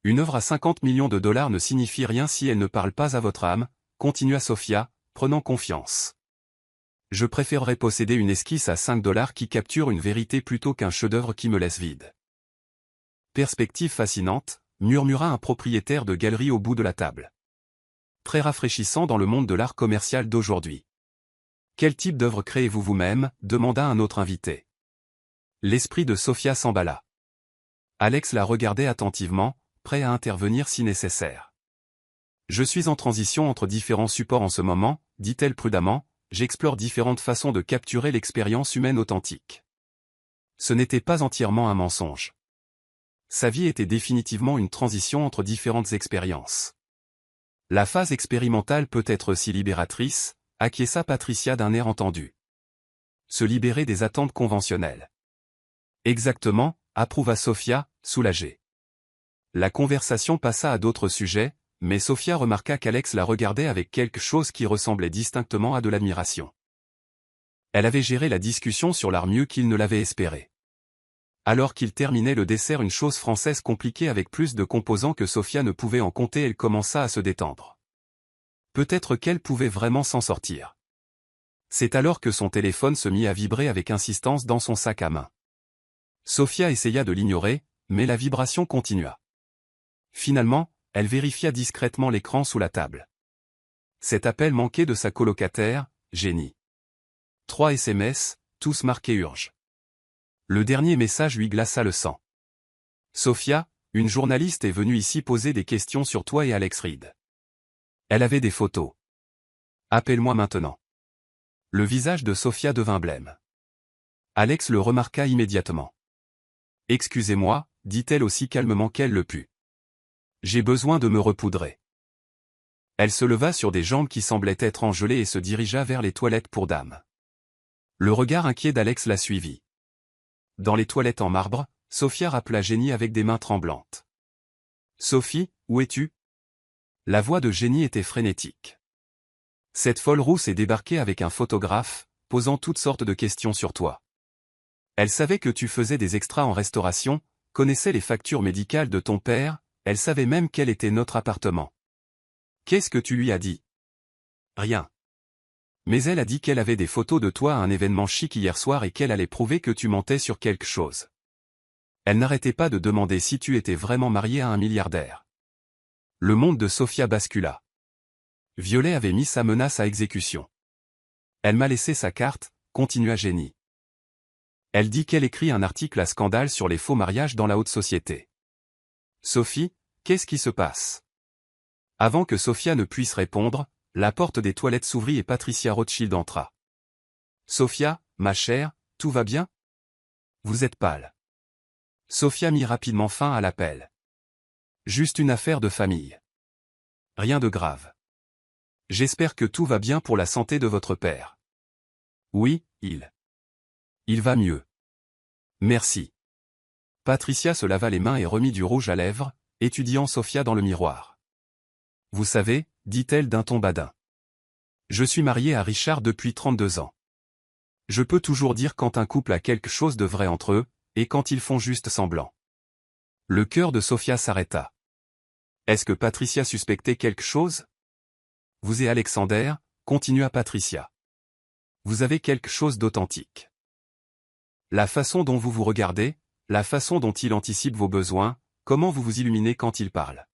Une œuvre à 50 millions de dollars ne signifie rien si elle ne parle pas à votre âme, continua Sophia, prenant confiance. Je préférerais posséder une esquisse à 5 dollars qui capture une vérité plutôt qu'un chef-d'œuvre qui me laisse vide. Perspective fascinante, murmura un propriétaire de galerie au bout de la table. Très rafraîchissant dans le monde de l'art commercial d'aujourd'hui. Quel type d'œuvre créez-vous vous-même? Demanda un autre invité. L'esprit de Sophia s'emballa. Alex la regardait attentivement, prêt à intervenir si nécessaire. Je suis en transition entre différents supports en ce moment, dit-elle prudemment, j'explore différentes façons de capturer l'expérience humaine authentique. Ce n'était pas entièrement un mensonge. Sa vie était définitivement une transition entre différentes expériences. La phase expérimentale peut être aussi libératrice, acquiesça Patricia d'un air entendu. Se libérer des attentes conventionnelles. Exactement, approuva Sophia, soulagée. La conversation passa à d'autres sujets, mais Sophia remarqua qu'Alex la regardait avec quelque chose qui ressemblait distinctement à de l'admiration. Elle avait géré la discussion sur l'art mieux qu'il ne l'avait espéré. Alors qu'il terminait le dessert, une chose française compliquée avec plus de composants que Sophia ne pouvait en compter, elle commença à se détendre. Peut-être qu'elle pouvait vraiment s'en sortir. C'est alors que son téléphone se mit à vibrer avec insistance dans son sac à main. Sophia essaya de l'ignorer, mais la vibration continua. Finalement, elle vérifia discrètement l'écran sous la table. Cet appel manquait de sa colocataire, Jenny. 3 SMS, tous marqués urge. Le dernier message lui glaça le sang. Sophia, une journaliste est venue ici poser des questions sur toi et Alex Reed. Elle avait des photos. Appelle-moi maintenant. Le visage de Sophia devint blême. Alex le remarqua immédiatement. Excusez-moi, dit-elle aussi calmement qu'elle le put. J'ai besoin de me repoudrer. Elle se leva sur des jambes qui semblaient être engelées et se dirigea vers les toilettes pour dames. Le regard inquiet d'Alex la suivit. Dans les toilettes en marbre, Sophia rappela Jenny avec des mains tremblantes. Sophie, où es-tu? La voix de Jenny était frénétique. Cette folle rousse est débarquée avec un photographe, posant toutes sortes de questions sur toi. Elle savait que tu faisais des extras en restauration, connaissait les factures médicales de ton père, elle savait même quel était notre appartement. Qu'est-ce que tu lui as dit? Rien. Mais elle a dit qu'elle avait des photos de toi à un événement chic hier soir et qu'elle allait prouver que tu mentais sur quelque chose. Elle n'arrêtait pas de demander si tu étais vraiment marié à un milliardaire. Le monde de Sophia bascula. Violet avait mis sa menace à exécution. Elle m'a laissé sa carte, continua Jenny. Elle dit qu'elle écrit un article à scandale sur les faux mariages dans la haute société. Sophie, qu'est-ce qui se passe? Avant que Sophia ne puisse répondre, la porte des toilettes s'ouvrit et Patricia Rothschild entra. Sophia, ma chère, tout va bien? Vous êtes pâle. Sophia mit rapidement fin à l'appel. Juste une affaire de famille. Rien de grave. J'espère que tout va bien pour la santé de votre père. Oui, il va mieux. Merci. Patricia se lava les mains et remit du rouge à lèvres, étudiant Sophia dans le miroir. Vous savez, dit-elle d'un ton badin. Je suis mariée à Richard depuis 32 ans. Je peux toujours dire quand un couple a quelque chose de vrai entre eux, et quand ils font juste semblant. Le cœur de Sophia s'arrêta. Est-ce que Patricia suspectait quelque chose? Vous et Alexander, continua Patricia. Vous avez quelque chose d'authentique. La façon dont vous vous regardez, la façon dont il anticipe vos besoins, comment vous vous illuminez quand il parle.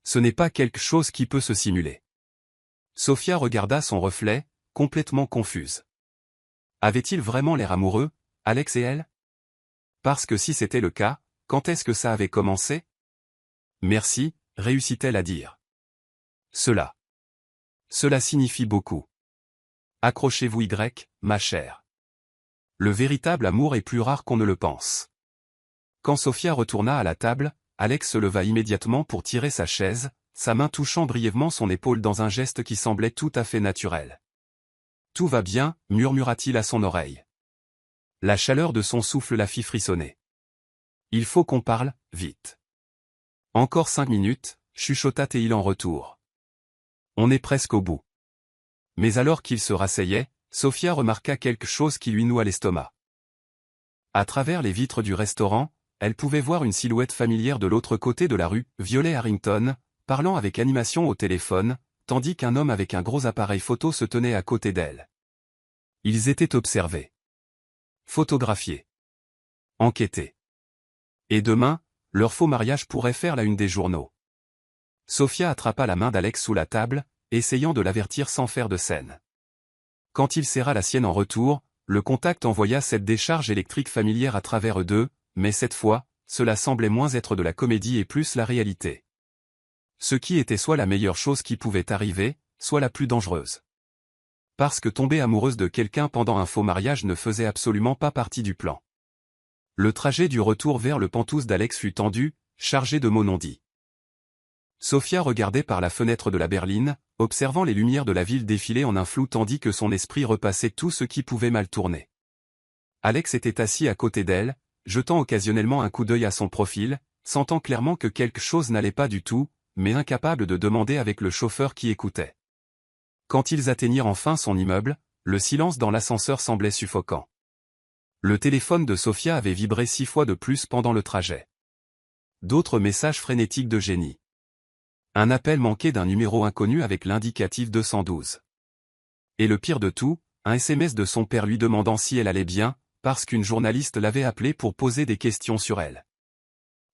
Ce n'est pas quelque chose qui peut se simuler. Sophia regarda son reflet, complètement confuse. Avait-il vraiment l'air amoureux, Alex et elle? Parce que si c'était le cas, quand est-ce que ça avait commencé? Merci, réussit-elle à dire. Cela signifie beaucoup. Accrochez-vous ma chère. Le véritable amour est plus rare qu'on ne le pense. Quand Sophia retourna à la table, Alex se leva immédiatement pour tirer sa chaise, sa main touchant brièvement son épaule dans un geste qui semblait tout à fait naturel. Tout va bien, murmura-t-il à son oreille. La chaleur de son souffle la fit frissonner. Il faut qu'on parle, vite. Encore 5 minutes, chuchota-t-il en retour. On est presque au bout. Mais alors qu'il se rasseyait, Sophia remarqua quelque chose qui lui noua l'estomac. À travers les vitres du restaurant, elle pouvait voir une silhouette familière de l'autre côté de la rue, Violet Harrington, parlant avec animation au téléphone, tandis qu'un homme avec un gros appareil photo se tenait à côté d'elle. Ils étaient observés. Photographiés. Enquêtés. Et demain, leur faux mariage pourrait faire la une des journaux. Sophia attrapa la main d'Alex sous la table, essayant de l'avertir sans faire de scène. Quand il serra la sienne en retour, le contact envoya cette décharge électrique familière à travers eux deux, mais cette fois, cela semblait moins être de la comédie et plus la réalité. Ce qui était soit la meilleure chose qui pouvait arriver, soit la plus dangereuse. Parce que tomber amoureuse de quelqu'un pendant un faux mariage ne faisait absolument pas partie du plan. Le trajet du retour vers le Penthouse d'Alex fut tendu, chargé de mots non dits. Sophia regardait par la fenêtre de la berline, observant les lumières de la ville défiler en un flou tandis que son esprit repassait tout ce qui pouvait mal tourner. Alex était assis à côté d'elle, jetant occasionnellement un coup d'œil à son profil, sentant clairement que quelque chose n'allait pas du tout, mais incapable de demander avec le chauffeur qui écoutait. Quand ils atteignirent enfin son immeuble, le silence dans l'ascenseur semblait suffocant. Le téléphone de Sophia avait vibré 6 fois de plus pendant le trajet. D'autres messages frénétiques de génie. Un appel manqué d'un numéro inconnu avec l'indicatif 212. Et le pire de tout, un SMS de son père lui demandant si elle allait bien, parce qu'une journaliste l'avait appelée pour poser des questions sur elle.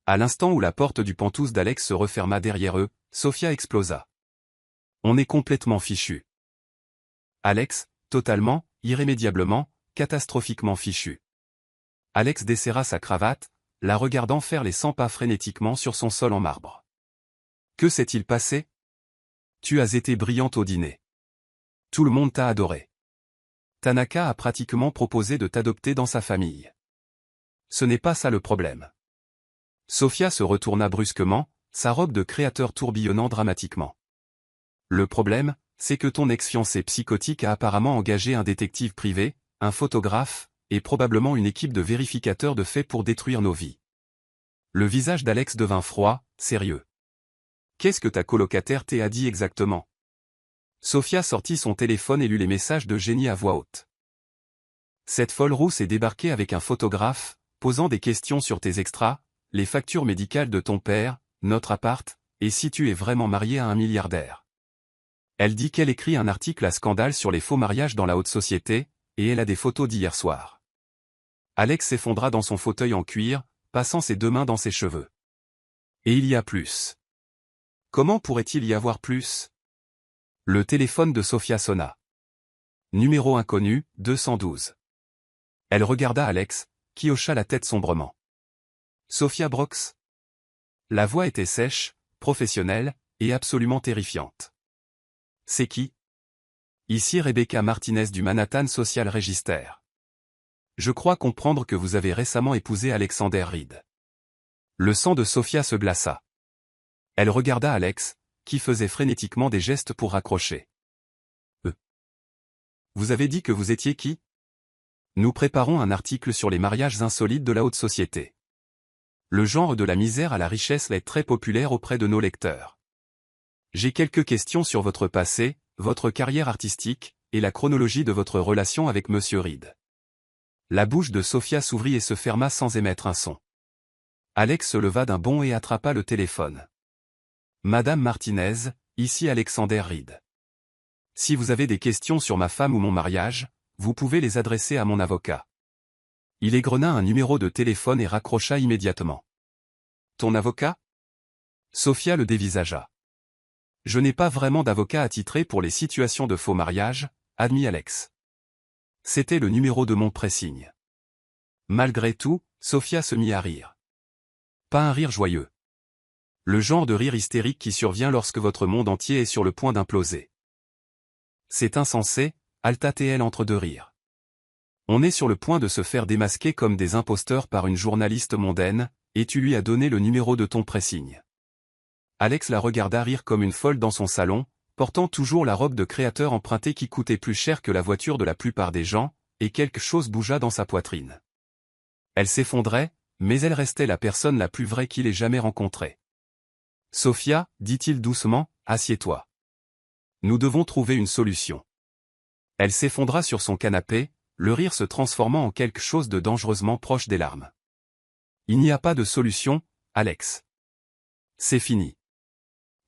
À l'instant où la porte du Penthouse d'Alex se referma derrière eux, Sophia explosa. On est complètement fichu. Alex, totalement, irrémédiablement, catastrophiquement fichu. Alex desserra sa cravate, la regardant faire les 100 pas frénétiquement sur son sol en marbre. Que s'est-il passé? Tu as été brillante au dîner. Tout le monde t'a adoré. Tanaka a pratiquement proposé de t'adopter dans sa famille. Ce n'est pas ça le problème. Sophia se retourna brusquement, sa robe de créateur tourbillonnant dramatiquement. Le problème, c'est que ton ex-fiancé psychotique a apparemment engagé un détective privé, un photographe, et probablement une équipe de vérificateurs de faits pour détruire nos vies. Le visage d'Alex devint froid, sérieux. Qu'est-ce que ta colocataire t'a dit exactement? Sophia sortit son téléphone et lut les messages de génie à voix haute. Cette folle rousse est débarquée avec un photographe, posant des questions sur tes extras, les factures médicales de ton père, notre appart, et si tu es vraiment marié à un milliardaire. Elle dit qu'elle écrit un article à scandale sur les faux mariages dans la haute société, et elle a des photos d'hier soir. Alex s'effondra dans son fauteuil en cuir, passant ses 2 mains dans ses cheveux. Et il y a plus. Comment pourrait-il y avoir plus? Le téléphone de Sophia sonna. Numéro inconnu, 212. Elle regarda Alex, qui hocha la tête sombrement. Sophia Brox? La voix était sèche, professionnelle, et absolument terrifiante. C'est qui? Ici Rebecca Martinez du Manhattan Social Register. Je crois comprendre que vous avez récemment épousé Alexander Reed. Le sang de Sophia se glaça. Elle regarda Alex, qui faisait frénétiquement des gestes pour raccrocher. Vous avez dit que vous étiez qui? Nous préparons un article sur les mariages insolites de la haute société. Le genre de la misère à la richesse est très populaire auprès de nos lecteurs. J'ai quelques questions sur votre passé, votre carrière artistique, et la chronologie de votre relation avec Monsieur Reed. La bouche de Sophia s'ouvrit et se ferma sans émettre un son. Alex se leva d'un bond et attrapa le téléphone. Madame Martinez, ici Alexander Reed. Si vous avez des questions sur ma femme ou mon mariage, vous pouvez les adresser à mon avocat. Il égrena un numéro de téléphone et raccrocha immédiatement. Ton avocat? Sophia le dévisagea. Je n'ai pas vraiment d'avocat attitré pour les situations de faux mariage, admit Alex. C'était le numéro de mon pressing. Malgré tout, Sophia se mit à rire. Pas un rire joyeux. Le genre de rire hystérique qui survient lorsque votre monde entier est sur le point d'imploser. C'est insensé, halta-t-elle entre deux rires. On est sur le point de se faire démasquer comme des imposteurs par une journaliste mondaine, et tu lui as donné le numéro de ton pressing. Alex la regarda rire comme une folle dans son salon, portant toujours la robe de créateur empruntée qui coûtait plus cher que la voiture de la plupart des gens, et quelque chose bougea dans sa poitrine. Elle s'effondrait, mais elle restait la personne la plus vraie qu'il ait jamais rencontrée. Sophia, dit-il doucement, assieds-toi. Nous devons trouver une solution. Elle s'effondra sur son canapé, le rire se transformant en quelque chose de dangereusement proche des larmes. Il n'y a pas de solution, Alex. C'est fini.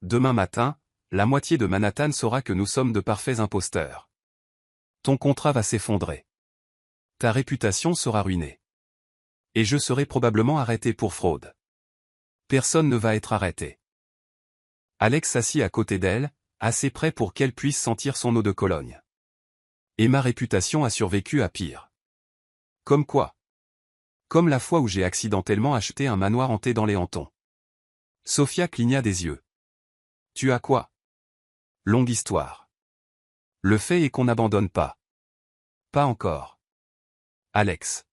Demain matin, la moitié de Manhattan saura que nous sommes de parfaits imposteurs. Ton contrat va s'effondrer. Ta réputation sera ruinée. Et je serai probablement arrêté pour fraude. Personne ne va être arrêté. Alex s'assit à côté d'elle, assez près pour qu'elle puisse sentir son eau de Cologne. Et ma réputation a survécu à pire. Comme quoi? Comme la fois où j'ai accidentellement acheté un manoir hanté dans les hantons. Sophia cligna des yeux. Tu as quoi? Longue histoire. Le fait est qu'on n'abandonne pas. Pas encore. Alex.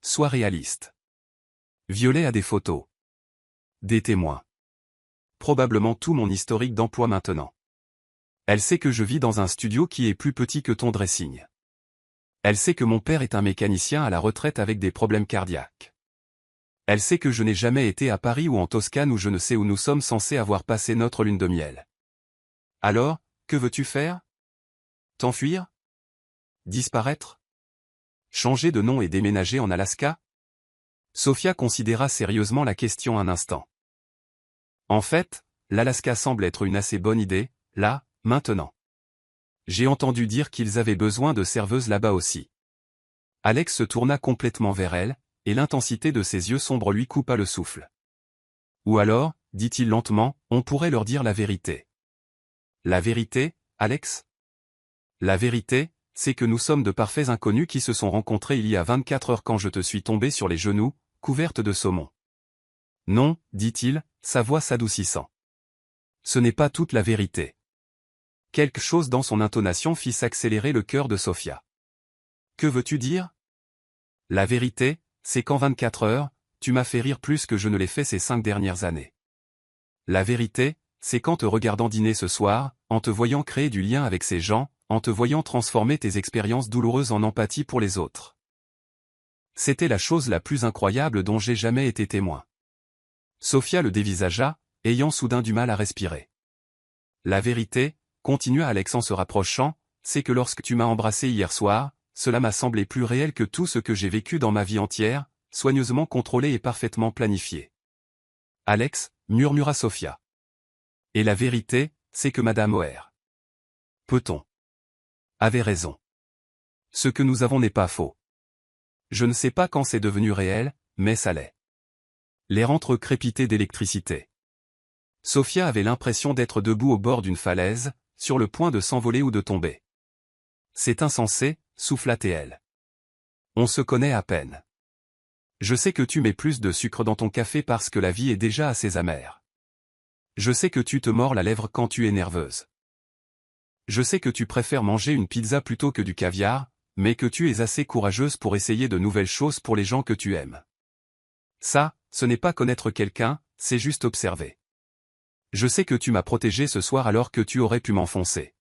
Sois réaliste. Violet a des photos. Des témoins. Probablement tout mon historique d'emploi maintenant. Elle sait que je vis dans un studio qui est plus petit que ton dressing. Elle sait que mon père est un mécanicien à la retraite avec des problèmes cardiaques. Elle sait que je n'ai jamais été à Paris ou en Toscane ou je ne sais où nous sommes censés avoir passé notre lune de miel. Alors, que veux-tu faire? T'enfuir? Disparaître? Changer de nom et déménager en Alaska? Sophia considéra sérieusement la question un instant. En fait, l'Alaska semble être une assez bonne idée, là, maintenant. J'ai entendu dire qu'ils avaient besoin de serveuses là-bas aussi. Alex se tourna complètement vers elle, et l'intensité de ses yeux sombres lui coupa le souffle. Ou alors, dit-il lentement, on pourrait leur dire la vérité. La vérité, Alex? La vérité, c'est que nous sommes de parfaits inconnus qui se sont rencontrés il y a 24 heures quand je te suis tombée sur les genoux, couverte de saumon. Non, dit-il, sa voix s'adoucissant. Ce n'est pas toute la vérité. Quelque chose dans son intonation fit s'accélérer le cœur de Sophia. Que veux-tu dire? La vérité, c'est qu'en 24 heures, tu m'as fait rire plus que je ne l'ai fait ces 5 dernières années. La vérité, c'est qu'en te regardant dîner ce soir, en te voyant créer du lien avec ces gens, en te voyant transformer tes expériences douloureuses en empathie pour les autres. C'était la chose la plus incroyable dont j'ai jamais été témoin. Sophia le dévisagea, ayant soudain du mal à respirer. La vérité, continua Alex en se rapprochant, c'est que lorsque tu m'as embrassé hier soir, cela m'a semblé plus réel que tout ce que j'ai vécu dans ma vie entière, soigneusement contrôlé et parfaitement planifié. Alex, murmura Sophia. Et la vérité, c'est que Madame O'Hare. Peut-on? Avait raison. Ce que nous avons n'est pas faux. Je ne sais pas quand c'est devenu réel, mais ça l'est. L'air entre crépitait d'électricité. Sophia avait l'impression d'être debout au bord d'une falaise, sur le point de s'envoler ou de tomber. C'est insensé, souffla-t-elle. On se connaît à peine. Je sais que tu mets plus de sucre dans ton café parce que la vie est déjà assez amère. Je sais que tu te mords la lèvre quand tu es nerveuse. Je sais que tu préfères manger une pizza plutôt que du caviar, mais que tu es assez courageuse pour essayer de nouvelles choses pour les gens que tu aimes. Ça, ce n'est pas connaître quelqu'un, c'est juste observer. Je sais que tu m'as protégé ce soir alors que tu aurais pu m'enfoncer.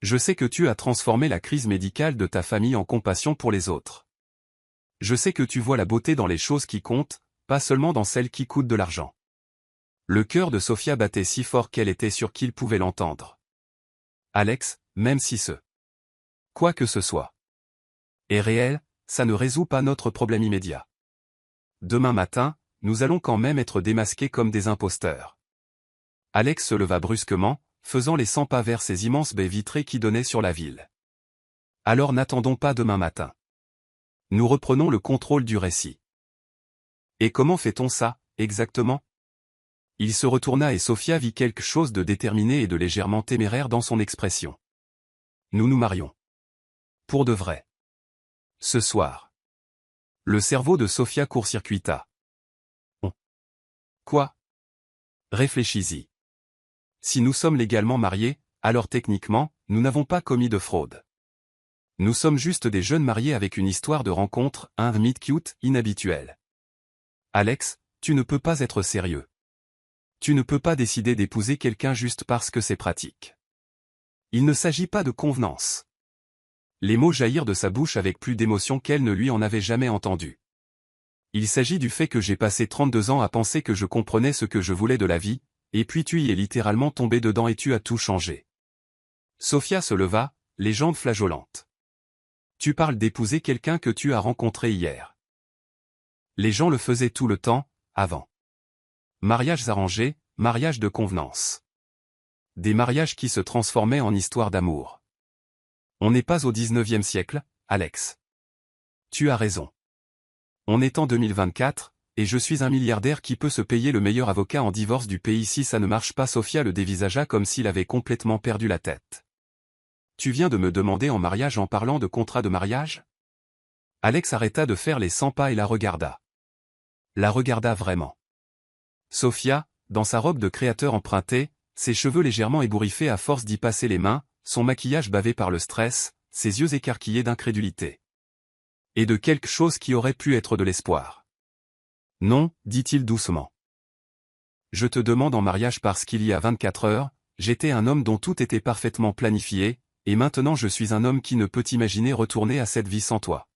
Je sais que tu as transformé la crise médicale de ta famille en compassion pour les autres. Je sais que tu vois la beauté dans les choses qui comptent, pas seulement dans celles qui coûtent de l'argent. Le cœur de Sofia battait si fort qu'elle était sûre qu'il pouvait l'entendre. Alex, même si quoi que ce soit est réel, ça ne résout pas notre problème immédiat. Demain matin, nous allons quand même être démasqués comme des imposteurs. Alex se leva brusquement, faisant les 100 pas vers ces immenses baies vitrées qui donnaient sur la ville. Alors n'attendons pas demain matin. Nous reprenons le contrôle du récit. Et comment fait-on ça, exactement? Il se retourna et Sofia vit quelque chose de déterminé et de légèrement téméraire dans son expression. Nous nous marions. Pour de vrai. Ce soir. Le cerveau de Sofia court-circuita. Quoi? Réfléchis-y. Si nous sommes légalement mariés, alors techniquement, nous n'avons pas commis de fraude. Nous sommes juste des jeunes mariés avec une histoire de rencontre, un meet cute, inhabituel. Alex, tu ne peux pas être sérieux. Tu ne peux pas décider d'épouser quelqu'un juste parce que c'est pratique. Il ne s'agit pas de convenance. Les mots jaillirent de sa bouche avec plus d'émotion qu'elle ne lui en avait jamais entendu. Il s'agit du fait que j'ai passé 32 ans à penser que je comprenais ce que je voulais de la vie, et puis tu y es littéralement tombé dedans et tu as tout changé. Sofia se leva, les jambes flageolantes. Tu parles d'épouser quelqu'un que tu as rencontré hier. Les gens le faisaient tout le temps, avant. Mariages arrangés, mariages de convenance. Des mariages qui se transformaient en histoires d'amour. On n'est pas au 19e siècle, Alex. Tu as raison. On est en 2024, et je suis un milliardaire qui peut se payer le meilleur avocat en divorce du pays si ça ne marche pas. Sofia le dévisagea comme s'il avait complètement perdu la tête. Tu viens de me demander en mariage en parlant de contrat de mariage? Alex arrêta de faire les 100 pas et la regarda. La regarda vraiment. Sofia, dans sa robe de créateur empruntée, ses cheveux légèrement ébouriffés à force d'y passer les mains, son maquillage bavé par le stress, ses yeux écarquillés d'incrédulité. Et de quelque chose qui aurait pu être de l'espoir. Non, dit-il doucement. Je te demande en mariage parce qu'il y a 24 heures, j'étais un homme dont tout était parfaitement planifié, et maintenant je suis un homme qui ne peut imaginer retourner à cette vie sans toi.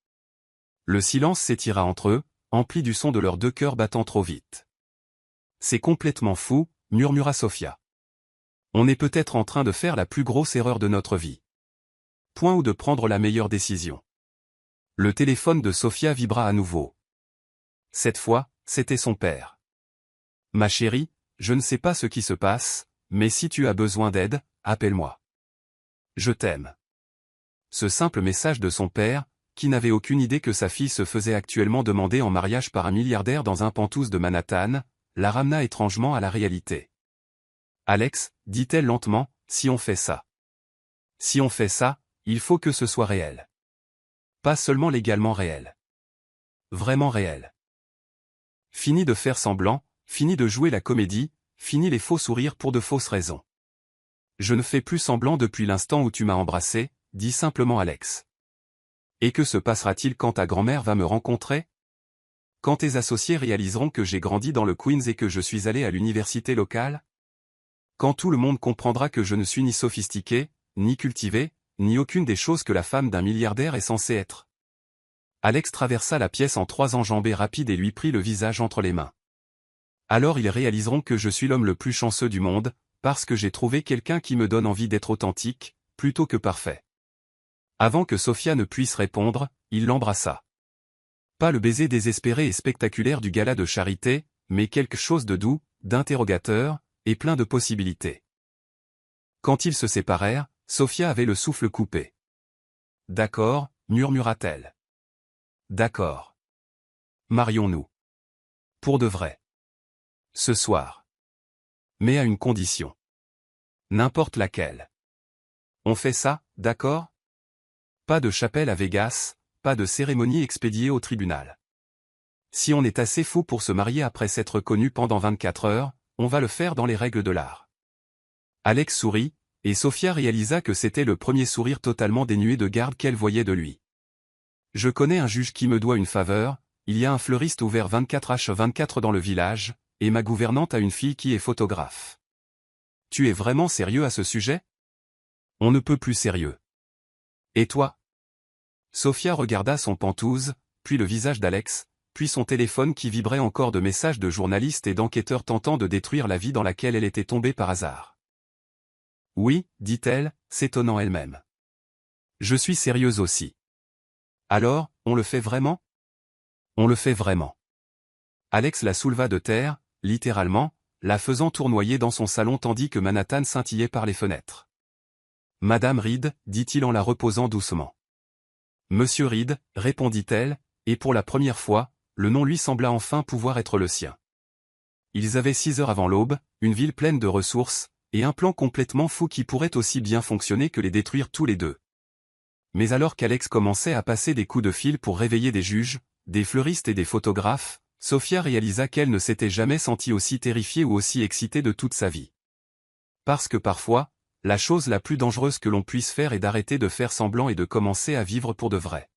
Le silence s'étira entre eux, empli du son de leurs deux cœurs battant trop vite. C'est complètement fou, murmura Sofia. On est peut-être en train de faire la plus grosse erreur de notre vie. Point ou de prendre la meilleure décision. Le téléphone de Sofia vibra à nouveau. Cette fois, c'était son père. Ma chérie, je ne sais pas ce qui se passe, mais si tu as besoin d'aide, appelle-moi. Je t'aime. Ce simple message de son père, qui n'avait aucune idée que sa fille se faisait actuellement demander en mariage par un milliardaire dans un penthouse de Manhattan, la ramena étrangement à la réalité. Alex, dit-elle lentement, si on fait ça. Si on fait ça, il faut que ce soit réel. Pas seulement légalement réel. Vraiment réel. Fini de faire semblant, fini de jouer la comédie, fini les faux sourires pour de fausses raisons. Je ne fais plus semblant depuis l'instant où tu m'as embrassé, dit simplement Alex. Et que se passera-t-il quand ta grand-mère va me rencontrer? Quand tes associés réaliseront que j'ai grandi dans le Queens et que je suis allé à l'université locale? Quand tout le monde comprendra que je ne suis ni sophistiqué, ni cultivé, ni aucune des choses que la femme d'un milliardaire est censée être. Alex traversa la pièce en 3 enjambées rapides et lui prit le visage entre les mains. Alors ils réaliseront que je suis l'homme le plus chanceux du monde, parce que j'ai trouvé quelqu'un qui me donne envie d'être authentique, plutôt que parfait. Avant que Sofia ne puisse répondre, il l'embrassa. Pas le baiser désespéré et spectaculaire du gala de charité, mais quelque chose de doux, d'interrogateur, et plein de possibilités. Quand ils se séparèrent, Sofia avait le souffle coupé. D'accord, murmura-t-elle. D'accord. Marions-nous. Pour de vrai. Ce soir. Mais à une condition. N'importe laquelle. On fait ça, d'accord? Pas de chapelle à Vegas, pas de cérémonie expédiée au tribunal. Si on est assez fou pour se marier après s'être connu pendant 24 heures, on va le faire dans les règles de l'art. Alex sourit, et Sofia réalisa que c'était le premier sourire totalement dénué de garde qu'elle voyait de lui. Je connais un juge qui me doit une faveur, il y a un fleuriste ouvert 24h24 dans le village, et ma gouvernante a une fille qui est photographe. Tu es vraiment sérieux à ce sujet? On ne peut plus sérieux. Et toi? Sofia regarda son penthouse, puis le visage d'Alex, puis son téléphone qui vibrait encore de messages de journalistes et d'enquêteurs tentant de détruire la vie dans laquelle elle était tombée par hasard. Oui, dit-elle, s'étonnant elle-même. Je suis sérieuse aussi. Alors, on le fait vraiment? On le fait vraiment. Alex la souleva de terre, littéralement, la faisant tournoyer dans son salon tandis que Manhattan scintillait par les fenêtres. Madame Reed, dit-il en la reposant doucement. Monsieur Reed, répondit-elle, et pour la première fois, le nom lui sembla enfin pouvoir être le sien. Ils avaient 6 heures avant l'aube, une ville pleine de ressources, et un plan complètement fou qui pourrait aussi bien fonctionner que les détruire tous les deux. Mais alors qu'Alex commençait à passer des coups de fil pour réveiller des juges, des fleuristes et des photographes, Sophia réalisa qu'elle ne s'était jamais sentie aussi terrifiée ou aussi excitée de toute sa vie. Parce que parfois, la chose la plus dangereuse que l'on puisse faire est d'arrêter de faire semblant et de commencer à vivre pour de vrai.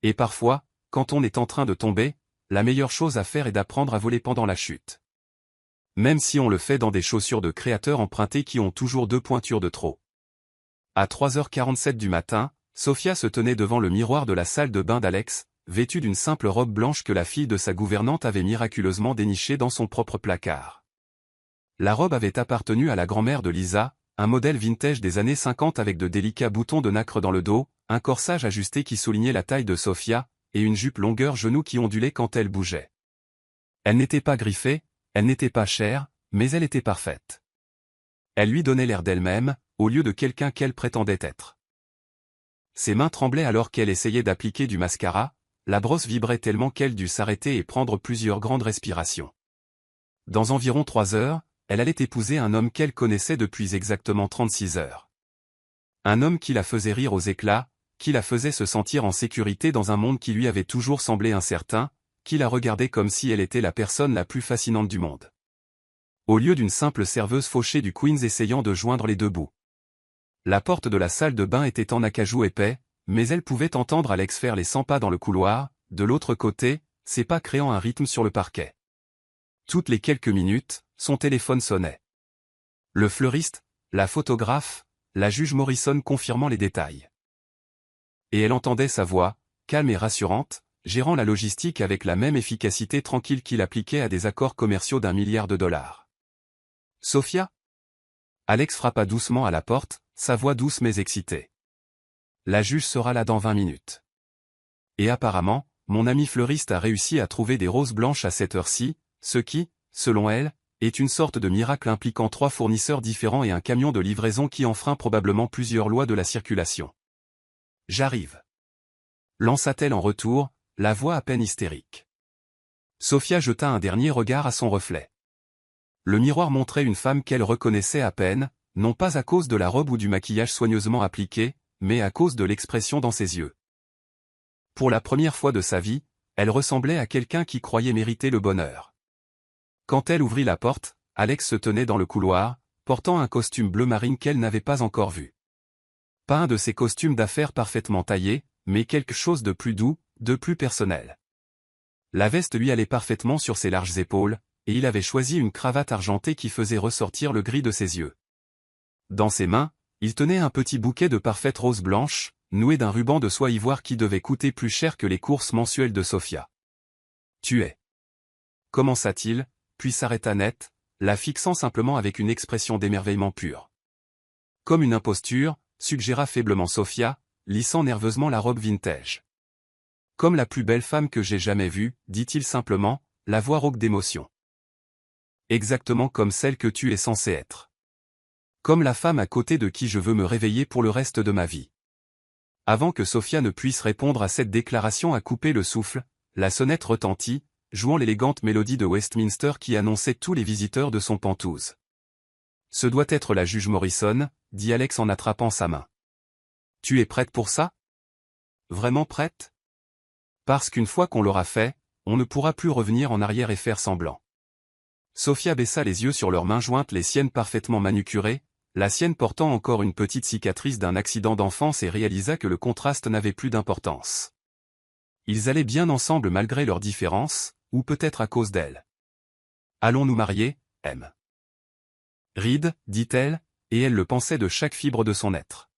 Et parfois, quand on est en train de tomber, la meilleure chose à faire est d'apprendre à voler pendant la chute. Même si on le fait dans des chaussures de créateurs empruntées qui ont toujours 2 pointures de trop. À 3h47 du matin, Sophia se tenait devant le miroir de la salle de bain d'Alex, vêtue d'une simple robe blanche que la fille de sa gouvernante avait miraculeusement dénichée dans son propre placard. La robe avait appartenu à la grand-mère de Lisa, un modèle vintage des années 50 avec de délicats boutons de nacre dans le dos, un corsage ajusté qui soulignait la taille de Sophia, et une jupe longueur genou qui ondulait quand elle bougeait. Elle n'était pas griffée, elle n'était pas chère, mais elle était parfaite. Elle lui donnait l'air d'elle-même, au lieu de quelqu'un qu'elle prétendait être. Ses mains tremblaient alors qu'elle essayait d'appliquer du mascara, la brosse vibrait tellement qu'elle dut s'arrêter et prendre plusieurs grandes respirations. Dans environ 3 heures, elle allait épouser un homme qu'elle connaissait depuis exactement 36 heures. Un homme qui la faisait rire aux éclats, qui la faisait se sentir en sécurité dans un monde qui lui avait toujours semblé incertain, qui la regardait comme si elle était la personne la plus fascinante du monde. Au lieu d'une simple serveuse fauchée du Queens essayant de joindre les deux bouts. La porte de la salle de bain était en acajou épais, mais elle pouvait entendre Alex faire les 100 pas dans le couloir, de l'autre côté, ses pas créant un rythme sur le parquet. Toutes les quelques minutes, son téléphone sonnait. Le fleuriste, la photographe, la juge Morrison confirmant les détails. Et elle entendait sa voix, calme et rassurante, gérant la logistique avec la même efficacité tranquille qu'il appliquait à des accords commerciaux d'1 milliard de dollars. Sophia? Alex frappa doucement à la porte, sa voix douce mais excitée. La juge sera là dans 20 minutes. Et apparemment, mon ami fleuriste a réussi à trouver des roses blanches à cette heure-ci, ce qui, selon elle, est une sorte de miracle impliquant 3 fournisseurs différents et un camion de livraison qui enfreint probablement plusieurs lois de la circulation. J'arrive. Lança-t-elle en retour, la voix à peine hystérique. Sophia jeta un dernier regard à son reflet. Le miroir montrait une femme qu'elle reconnaissait à peine, non pas à cause de la robe ou du maquillage soigneusement appliqué, mais à cause de l'expression dans ses yeux. Pour la première fois de sa vie, elle ressemblait à quelqu'un qui croyait mériter le bonheur. Quand elle ouvrit la porte, Alex se tenait dans le couloir, portant un costume bleu marine qu'elle n'avait pas encore vu. Pas un de ces costumes d'affaires parfaitement taillés, mais quelque chose de plus doux, de plus personnel. La veste lui allait parfaitement sur ses larges épaules, et il avait choisi une cravate argentée qui faisait ressortir le gris de ses yeux. Dans ses mains, il tenait un petit bouquet de parfaites roses blanches, noué d'un ruban de soie ivoire qui devait coûter plus cher que les courses mensuelles de Sophia. « Tu es. » commença-t-il, puis s'arrêta net, la fixant simplement avec une expression d'émerveillement pur. Comme une imposture, suggéra faiblement Sophia, lissant nerveusement la robe vintage. Comme la plus belle femme que j'ai jamais vue, dit-il simplement, la voix rauque d'émotion. Exactement comme celle que tu es censée être. Comme la femme à côté de qui je veux me réveiller pour le reste de ma vie. Avant que Sophia ne puisse répondre à cette déclaration à couper le souffle, la sonnette retentit, jouant l'élégante mélodie de Westminster qui annonçait tous les visiteurs de son Penthouse. Ce doit être la juge Morrison, dit Alex en attrapant sa main. Tu es prête pour ça? Vraiment prête? Parce qu'une fois qu'on l'aura fait, on ne pourra plus revenir en arrière et faire semblant. Sophia baissa les yeux sur leurs mains jointes, les siennes parfaitement manucurées, la sienne portant encore une petite cicatrice d'un accident d'enfance, et réalisa que le contraste n'avait plus d'importance. Ils allaient bien ensemble malgré leurs différences, ou peut-être à cause d'elle. Allons nous marier, M. Reed, dit-elle, et elle le pensait de chaque fibre de son être.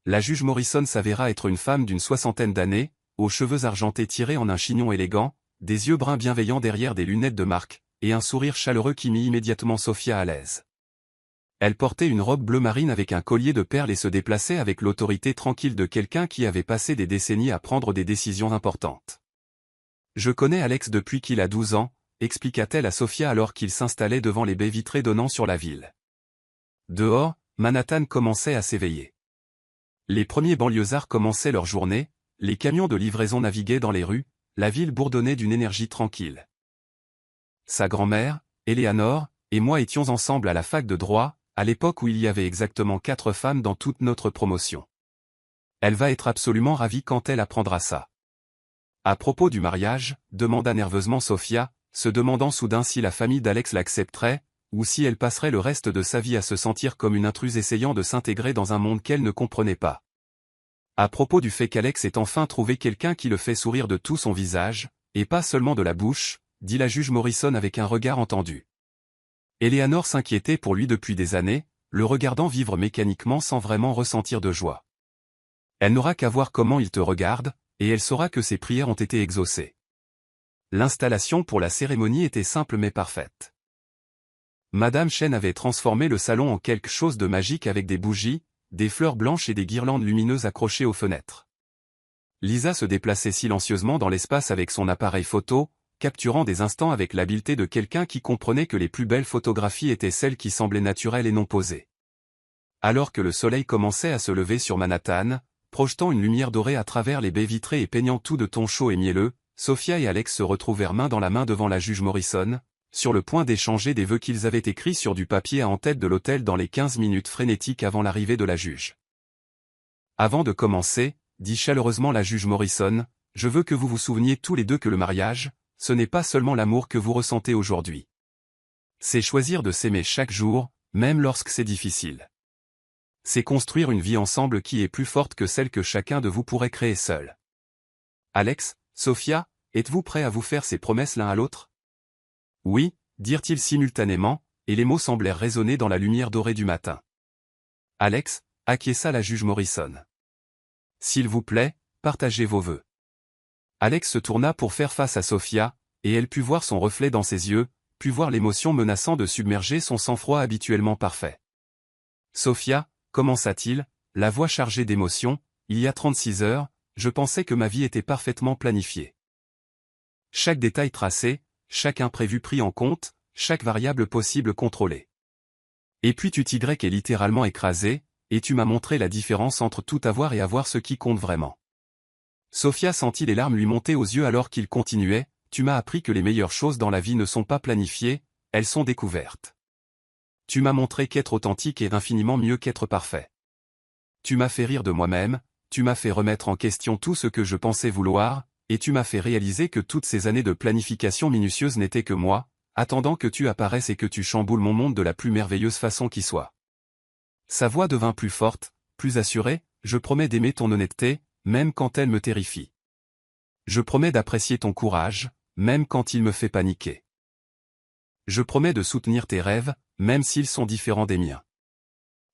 La juge Morrison s'avéra être une femme d'une 60aine d'années, aux cheveux argentés tirés en un chignon élégant, des yeux bruns bienveillants derrière des lunettes de marque, et un sourire chaleureux qui mit immédiatement Sophia à l'aise. Elle portait une robe bleu marine avec un collier de perles et se déplaçait avec l'autorité tranquille de quelqu'un qui avait passé des décennies à prendre des décisions importantes. « Je connais Alex depuis qu'il a 12 ans, expliqua-t-elle à Sophia alors qu'il s'installait devant les baies vitrées donnant sur la ville. Dehors, Manhattan commençait à s'éveiller. Les premiers banlieusards commençaient leur journée, les camions de livraison naviguaient dans les rues, la ville bourdonnait d'une énergie tranquille. Sa grand-mère, Eleanor, et moi étions ensemble à la fac de droit, à l'époque où il y avait exactement 4 femmes dans toute notre promotion. Elle va être absolument ravie quand elle apprendra ça. À propos du mariage, demanda nerveusement Sophia, se demandant soudain si la famille d'Alex l'accepterait, ou si elle passerait le reste de sa vie à se sentir comme une intruse essayant de s'intégrer dans un monde qu'elle ne comprenait pas. À propos du fait qu'Alex ait enfin trouvé quelqu'un qui le fait sourire de tout son visage, et pas seulement de la bouche, dit la juge Morrison avec un regard entendu. Eleanor s'inquiétait pour lui depuis des années, le regardant vivre mécaniquement sans vraiment ressentir de joie. Elle n'aura qu'à voir comment il te regarde, et elle saura que ses prières ont été exaucées. L'installation pour la cérémonie était simple mais parfaite. Madame Chen avait transformé le salon en quelque chose de magique avec des bougies, des fleurs blanches et des guirlandes lumineuses accrochées aux fenêtres. Lisa se déplaçait silencieusement dans l'espace avec son appareil photo, capturant des instants avec l'habileté de quelqu'un qui comprenait que les plus belles photographies étaient celles qui semblaient naturelles et non posées. Alors que le soleil commençait à se lever sur Manhattan, projetant une lumière dorée à travers les baies vitrées et peignant tout de tons chauds et mielleux, Sophia et Alex se retrouvèrent main dans la main devant la juge Morrison, sur le point d'échanger des vœux qu'ils avaient écrits sur du papier en tête de l'hôtel dans les 15 minutes frénétiques avant l'arrivée de la juge. Avant de commencer, dit chaleureusement la juge Morrison, je veux que vous vous souveniez tous les deux que le mariage, ce n'est pas seulement l'amour que vous ressentez aujourd'hui. C'est choisir de s'aimer chaque jour, même lorsque c'est difficile. C'est construire une vie ensemble qui est plus forte que celle que chacun de vous pourrait créer seul. Alex, Sophia, êtes-vous prêts à vous faire ces promesses l'un à l'autre? Oui, dirent-ils simultanément, et les mots semblèrent résonner dans la lumière dorée du matin. Alex, acquiesça la juge Morrison. S'il vous plaît, partagez vos vœux. Alex se tourna pour faire face à Sophia, et elle put voir son reflet dans ses yeux, put voir l'émotion menaçant de submerger son sang-froid habituellement parfait. Sophia, commença-t-il, la voix chargée d'émotion, il y a 36 heures, je pensais que ma vie était parfaitement planifiée. Chaque détail tracé, chaque imprévu pris en compte, chaque variable possible contrôlée. Et puis tu t'y est littéralement écrasé, et tu m'as montré la différence entre tout avoir et avoir ce qui compte vraiment. Sophia sentit les larmes lui monter aux yeux alors qu'il continuait, tu m'as appris que les meilleures choses dans la vie ne sont pas planifiées, elles sont découvertes. Tu m'as montré qu'être authentique est infiniment mieux qu'être parfait. Tu m'as fait rire de moi-même, tu m'as fait remettre en question tout ce que je pensais vouloir, et tu m'as fait réaliser que toutes ces années de planification minutieuse n'étaient que moi, attendant que tu apparaisses et que tu chamboules mon monde de la plus merveilleuse façon qui soit. Sa voix devint plus forte, plus assurée, je promets d'aimer ton honnêteté, même quand elle me terrifie. Je promets d'apprécier ton courage, même quand il me fait paniquer. Je promets de soutenir tes rêves, même s'ils sont différents des miens.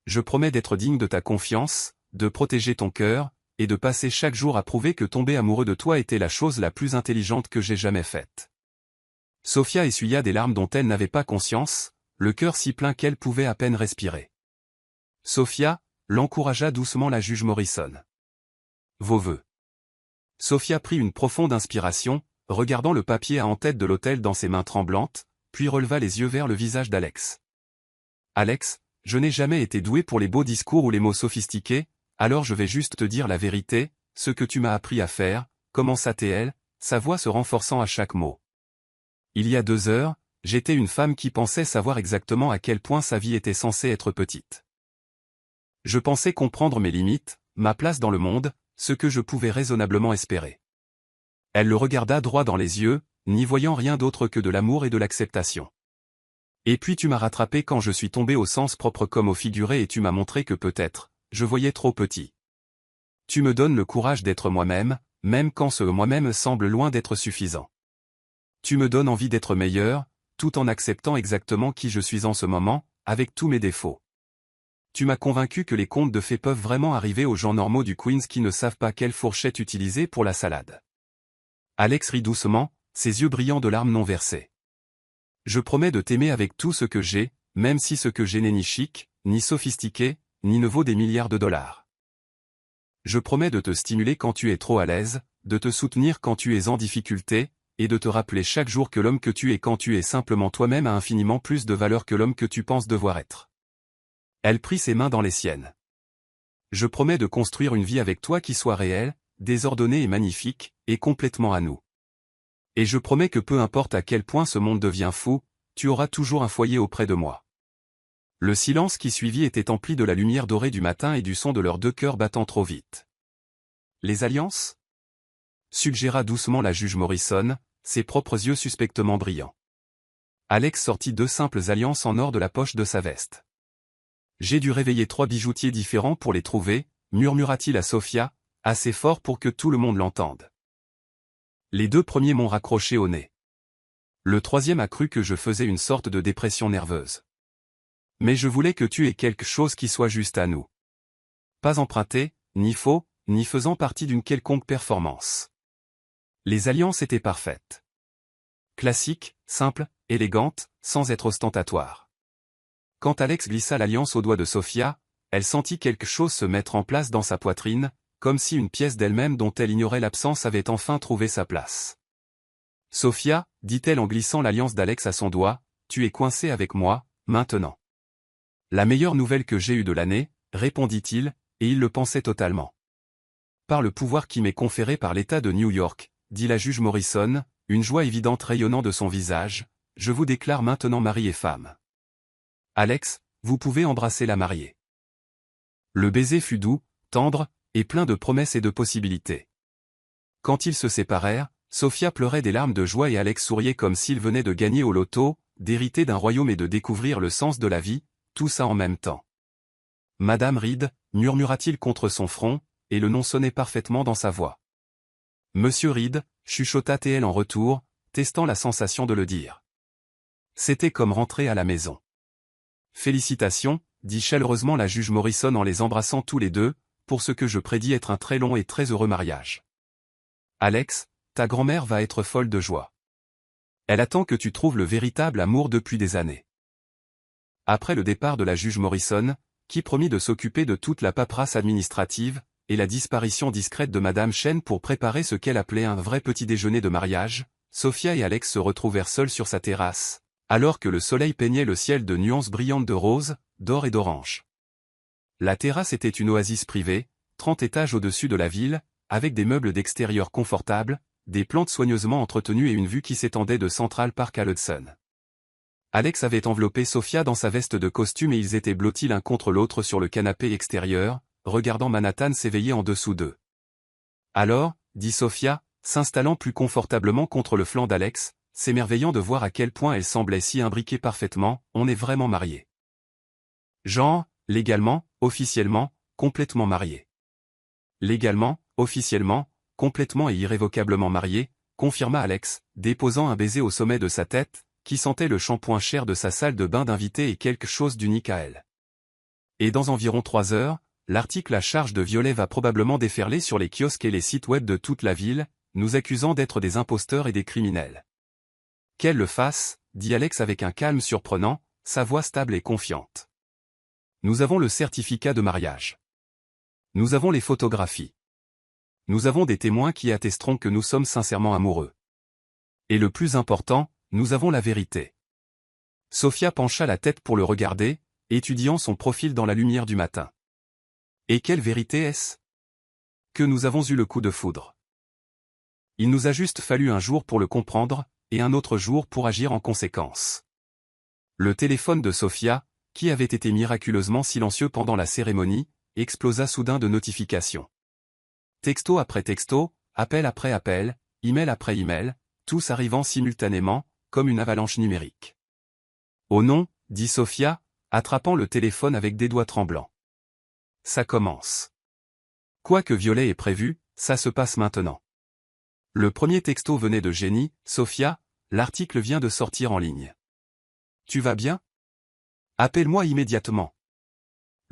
Je promets d'être digne de ta confiance, de protéger ton cœur, et de passer chaque jour à prouver que tomber amoureux de toi était la chose la plus intelligente que j'ai jamais faite. Sophia essuya des larmes dont elle n'avait pas conscience, le cœur si plein qu'elle pouvait à peine respirer. Sophia, l'encouragea doucement la juge Morrison. Vos vœux. Sophia prit une profonde inspiration, regardant le papier à en-tête de l'autel dans ses mains tremblantes, puis releva les yeux vers le visage d'Alex. Alex, je n'ai jamais été doué pour les beaux discours ou les mots sophistiqués, alors je vais juste te dire la vérité, ce que tu m'as appris à faire, commença-t-elle, sa voix se renforçant à chaque mot. Il y a 2 heures, j'étais une femme qui pensait savoir exactement à quel point sa vie était censée être petite. Je pensais comprendre mes limites, ma place dans le monde, ce que je pouvais raisonnablement espérer. Elle le regarda droit dans les yeux, n'y voyant rien d'autre que de l'amour et de l'acceptation. Et puis tu m'as rattrapé quand je suis tombé au sens propre comme au figuré et tu m'as montré que peut-être, je voyais trop petit. Tu me donnes le courage d'être moi-même, même quand ce moi-même semble loin d'être suffisant. Tu me donnes envie d'être meilleur, tout en acceptant exactement qui je suis en ce moment, avec tous mes défauts. tu m'as convaincu que les contes de fées peuvent vraiment arriver aux gens normaux du Queens qui ne savent pas quelle fourchette utiliser pour la salade. Alex rit doucement, ses yeux brillants de larmes non versées. Je promets de t'aimer avec tout ce que j'ai, même si ce que j'ai n'est ni chic, ni sophistiqué, ni ne vaut des milliards de dollars. Je promets de te stimuler quand tu es trop à l'aise, de te soutenir quand tu es en difficulté, et de te rappeler chaque jour que l'homme que tu es quand tu es simplement toi-même a infiniment plus de valeur que l'homme que tu penses devoir être. Elle prit ses mains dans les siennes. Je promets de construire une vie avec toi qui soit réelle, désordonnée et magnifique, et complètement à nous. Et je promets que peu importe à quel point ce monde devient fou, tu auras toujours un foyer auprès de moi. Le silence qui suivit était empli de la lumière dorée du matin et du son de leurs deux cœurs battant trop vite. Les alliances ? Suggéra doucement la juge Morrison, ses propres yeux suspectement brillants. Alex sortit 2 simples alliances en or de la poche de sa veste. J'ai dû réveiller 3 bijoutiers différents pour les trouver, murmura-t-il à Sophia, assez fort pour que tout le monde l'entende. Les 2 premiers m'ont raccroché au nez. Le 3e a cru que je faisais une sorte de dépression nerveuse. Mais je voulais que tu aies quelque chose qui soit juste à nous. Pas emprunté, ni faux, ni faisant partie d'une quelconque performance. Les alliances étaient parfaites. Classiques, simples, élégantes, sans être ostentatoires. Quand Alex glissa l'alliance au doigt de Sophia, elle sentit quelque chose se mettre en place dans sa poitrine, comme si une pièce d'elle-même dont elle ignorait l'absence avait enfin trouvé sa place. « Sophia, dit-elle en glissant l'alliance d'Alex à son doigt, tu es coincée avec moi, maintenant. » La meilleure nouvelle que j'ai eue de l'année, répondit-il, et il le pensait totalement. Par le pouvoir qui m'est conféré par l'État de New York, dit la juge Morrison, une joie évidente rayonnant de son visage, je vous déclare maintenant mari et femme. Alex, vous pouvez embrasser la mariée. Le baiser fut doux, tendre, et plein de promesses et de possibilités. Quand ils se séparèrent, Sophia pleurait des larmes de joie et Alex souriait comme s'il venait de gagner au loto, d'hériter d'un royaume et de découvrir le sens de la vie, tout ça en même temps. Madame Reed, murmura-t-il contre son front, et le nom sonnait parfaitement dans sa voix. Monsieur Reed, chuchota-t-elle en retour, testant la sensation de le dire. C'était comme rentrer à la maison. Félicitations, dit chaleureusement la juge Morrison en les embrassant tous les deux, pour ce que je prédis être un très long et très heureux mariage. Alex, ta grand-mère va être folle de joie. Elle attend que tu trouves le véritable amour depuis des années. Après le départ de la juge Morrison, qui promit de s'occuper de toute la paperasse administrative, et la disparition discrète de Madame Chen pour préparer ce qu'elle appelait un vrai petit déjeuner de mariage, Sophia et Alex se retrouvèrent seuls sur sa terrasse, alors que le soleil peignait le ciel de nuances brillantes de rose, d'or et d'orange. La terrasse était une oasis privée, 30 étages au-dessus de la ville, avec des meubles d'extérieur confortables, des plantes soigneusement entretenues et une vue qui s'étendait de Central Park à l'Hudson. Alex avait enveloppé Sophia dans sa veste de costume et ils étaient blottis l'un contre l'autre sur le canapé extérieur, regardant Manhattan s'éveiller en dessous d'eux. Alors, dit Sophia, s'installant plus confortablement contre le flanc d'Alex, s'émerveillant de voir à quel point elle semblait s'y imbriquer parfaitement, on est vraiment mariés. Genre, légalement, officiellement, complètement mariés. Légalement, officiellement, complètement et irrévocablement mariés, confirma Alex, déposant un baiser au sommet de sa tête, qui sentait le shampoing cher de sa salle de bain d'invité et quelque chose d'unique à elle. Et dans environ 3 heures, l'article à charge de Violet va probablement déferler sur les kiosques et les sites web de toute la ville, nous accusant d'être des imposteurs et des criminels. Qu'elle le fasse, dit Alex avec un calme surprenant, sa voix stable et confiante. Nous avons le certificat de mariage. Nous avons les photographies. Nous avons des témoins qui attesteront que nous sommes sincèrement amoureux. Et le plus important, nous avons la vérité. Sophia pencha la tête pour le regarder, étudiant son profil dans la lumière du matin. Et quelle vérité est-ce ? Que nous avons eu le coup de foudre. Il nous a juste fallu un jour pour le comprendre, et un autre jour pour agir en conséquence. Le téléphone de Sophia, qui avait été miraculeusement silencieux pendant la cérémonie, explosa soudain de notifications. Texto après texto, appel après appel, email après email, tous arrivant simultanément, comme une avalanche numérique. « Oh non, dit Sophia, attrapant le téléphone avec des doigts tremblants. Ça commence. Quoi que Violet ait prévu, ça se passe maintenant. Le premier texto venait de Jenny, Sophia, l'article vient de sortir en ligne. Tu vas bien ? Appelle-moi immédiatement.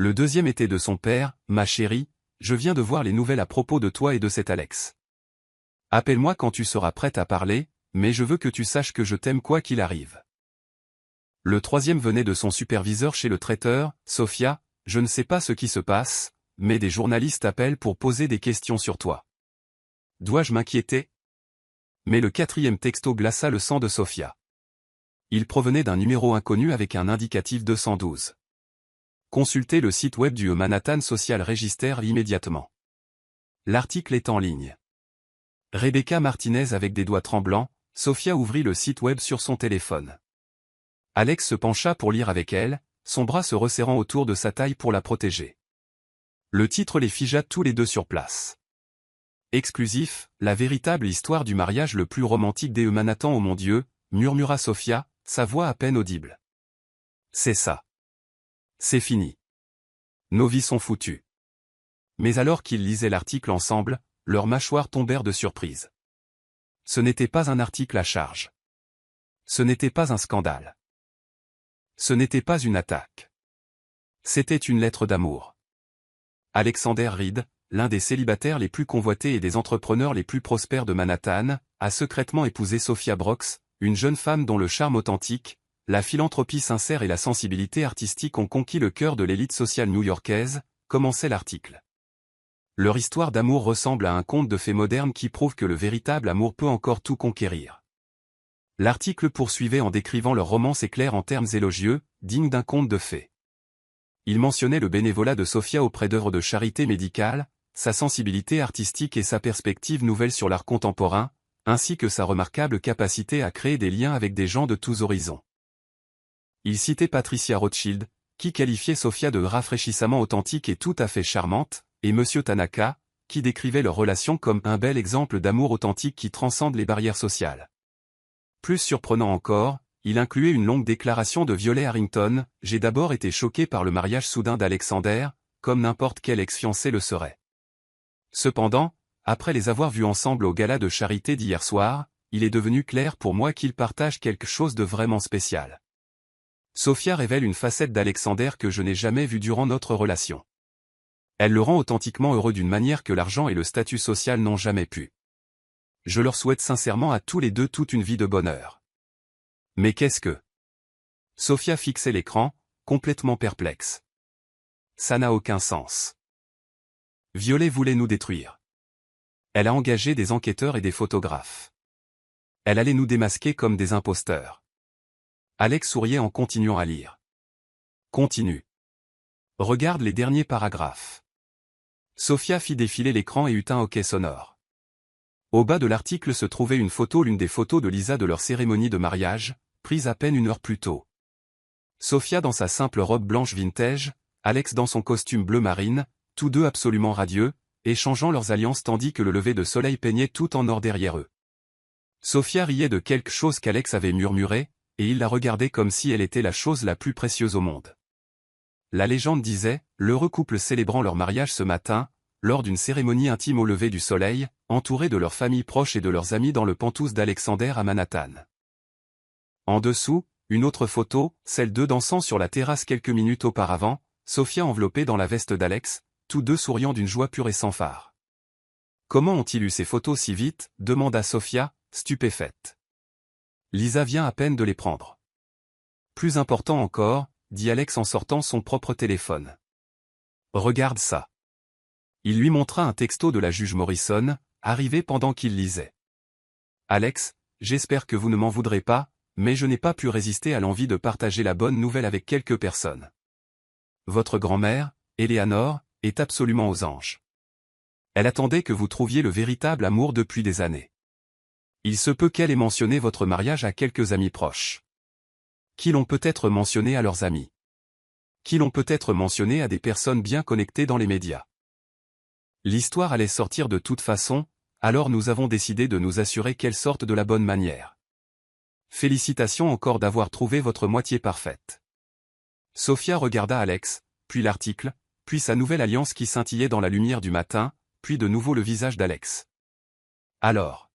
Le deuxième était de son père, ma chérie, je viens de voir les nouvelles à propos de toi et de cet Alex. Appelle-moi quand tu seras prête à parler, mais je veux que tu saches que je t'aime quoi qu'il arrive. Le troisième venait de son superviseur chez le traiteur, Sophia, je ne sais pas ce qui se passe, mais des journalistes appellent pour poser des questions sur toi. Dois-je m'inquiéter? Mais le quatrième texto glaça le sang de Sophia. Il provenait d'un numéro inconnu avec un indicatif 212. Consultez le site web du Manhattan Social Register immédiatement. L'article est en ligne. Rebecca Martinez avec des doigts tremblants, Sophia ouvrit le site web sur son téléphone. Alex se pencha pour lire avec elle, son bras se resserrant autour de sa taille pour la protéger. Le titre les figea tous les deux sur place. Exclusif, la véritable histoire du mariage le plus romantique des Manhattan, oh mon Dieu, murmura Sophia, sa voix à peine audible. C'est ça. C'est fini. Nos vies sont foutues. Mais alors qu'ils lisaient l'article ensemble, leurs mâchoires tombèrent de surprise. Ce n'était pas un article à charge. Ce n'était pas un scandale. Ce n'était pas une attaque. C'était une lettre d'amour. Alexander Reed, l'un des célibataires les plus convoités et des entrepreneurs les plus prospères de Manhattan, a secrètement épousé Sophia Brooks, une jeune femme dont le charme authentique, la philanthropie sincère et la sensibilité artistique ont conquis le cœur de l'élite sociale new-yorkaise, commençait l'article. Leur histoire d'amour ressemble à un conte de fées moderne qui prouve que le véritable amour peut encore tout conquérir. L'article poursuivait en décrivant leur romance éclair en termes élogieux, dignes d'un conte de fées. Il mentionnait le bénévolat de Sophia auprès d'œuvres de charité médicale, sa sensibilité artistique et sa perspective nouvelle sur l'art contemporain, ainsi que sa remarquable capacité à créer des liens avec des gens de tous horizons. Il citait Patricia Rothschild, qui qualifiait Sophia de rafraîchissamment authentique et tout à fait charmante, et M. Tanaka, qui décrivait leur relation comme un bel exemple d'amour authentique qui transcende les barrières sociales. Plus surprenant encore, il incluait une longue déclaration de Violet Harrington, « J'ai d'abord été choqué par le mariage soudain d'Alexander, comme n'importe quel ex-fiancé le serait. Cependant, après les avoir vus ensemble au gala de charité d'hier soir, il est devenu clair pour moi qu'ils partagent quelque chose de vraiment spécial. » Sophia révèle une facette d'Alexander que je n'ai jamais vue durant notre relation. Elle le rend authentiquement heureux d'une manière que l'argent et le statut social n'ont jamais pu. Je leur souhaite sincèrement à tous les deux toute une vie de bonheur. Mais qu'est-ce que... Sophia fixait l'écran, complètement perplexe. Ça n'a aucun sens. Violet voulait nous détruire. Elle a engagé des enquêteurs et des photographes. Elle allait nous démasquer comme des imposteurs. Alex souriait en continuant à lire. Continue. Regarde les derniers paragraphes. Sophia fit défiler l'écran et eut un hoquet sonore. Au bas de l'article se trouvait une photo, l'une des photos de Lisa de leur cérémonie de mariage, prise à peine une heure plus tôt. Sophia dans sa simple robe blanche vintage, Alex dans son costume bleu marine, tous deux absolument radieux, échangeant leurs alliances tandis que le lever de soleil peignait tout en or derrière eux. Sophia riait de quelque chose qu'Alex avait murmuré, et il la regardait comme si elle était la chose la plus précieuse au monde. La légende disait, l'heureux couple célébrant leur mariage ce matin, lors d'une cérémonie intime au lever du soleil, entourés de leurs familles proches et de leurs amis dans le penthouse d'Alexander à Manhattan. En dessous, une autre photo, celle d'eux dansant sur la terrasse quelques minutes auparavant, Sophia enveloppée dans la veste d'Alex, tous deux souriant d'une joie pure et sans phare. Comment ont-ils eu ces photos si vite, demanda Sophia, stupéfaite. Lisa vient à peine de les prendre. Plus important encore, dit Alex en sortant son propre téléphone. Regarde ça. Il lui montra un texto de la juge Morrison, arrivé pendant qu'il lisait. Alex, j'espère que vous ne m'en voudrez pas, mais je n'ai pas pu résister à l'envie de partager la bonne nouvelle avec quelques personnes. Votre grand-mère, Eleanor, est absolument aux anges. Elle attendait que vous trouviez le véritable amour depuis des années. Il se peut qu'elle ait mentionné votre mariage à quelques amis proches. Qui l'ont peut-être mentionné à leurs amis. Qui l'ont peut-être mentionné à des personnes bien connectées dans les médias. L'histoire allait sortir de toute façon, alors nous avons décidé de nous assurer qu'elle sorte de la bonne manière. Félicitations encore d'avoir trouvé votre moitié parfaite. Sophia regarda Alex, puis l'article, puis sa nouvelle alliance qui scintillait dans la lumière du matin, puis de nouveau le visage d'Alex. Alors.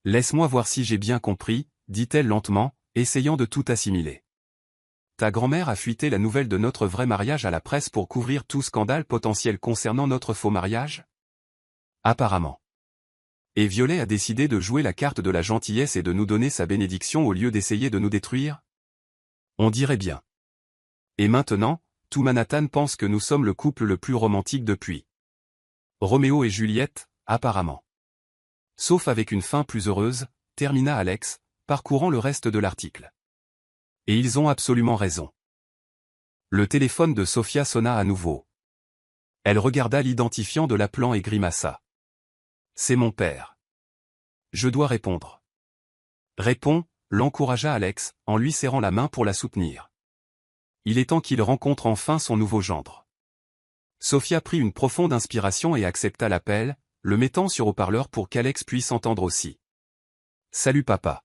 Laisse-moi voir si j'ai bien compris, dit-elle lentement, essayant de tout assimiler. Ta grand-mère a fuité la nouvelle de notre vrai mariage à la presse pour couvrir tout scandale potentiel concernant notre faux mariage? Apparemment. Et Violet a décidé de jouer la carte de la gentillesse et de nous donner sa bénédiction au lieu d'essayer de nous détruire? On dirait bien. Et maintenant, tout Manhattan pense que nous sommes le couple le plus romantique depuis Roméo et Juliette, apparemment. Sauf avec une fin plus heureuse, termina Alex, parcourant le reste de l'article. Et ils ont absolument raison. Le téléphone de Sophia sonna à nouveau. Elle regarda l'identifiant de l'appelant et grimaça. C'est mon père. Je dois répondre. Réponds, l'encouragea Alex, en lui serrant la main pour la soutenir. Il est temps qu'il rencontre enfin son nouveau gendre. Sophia prit une profonde inspiration et accepta l'appel, le mettant sur haut-parleur pour qu'Alex puisse entendre aussi. Salut papa.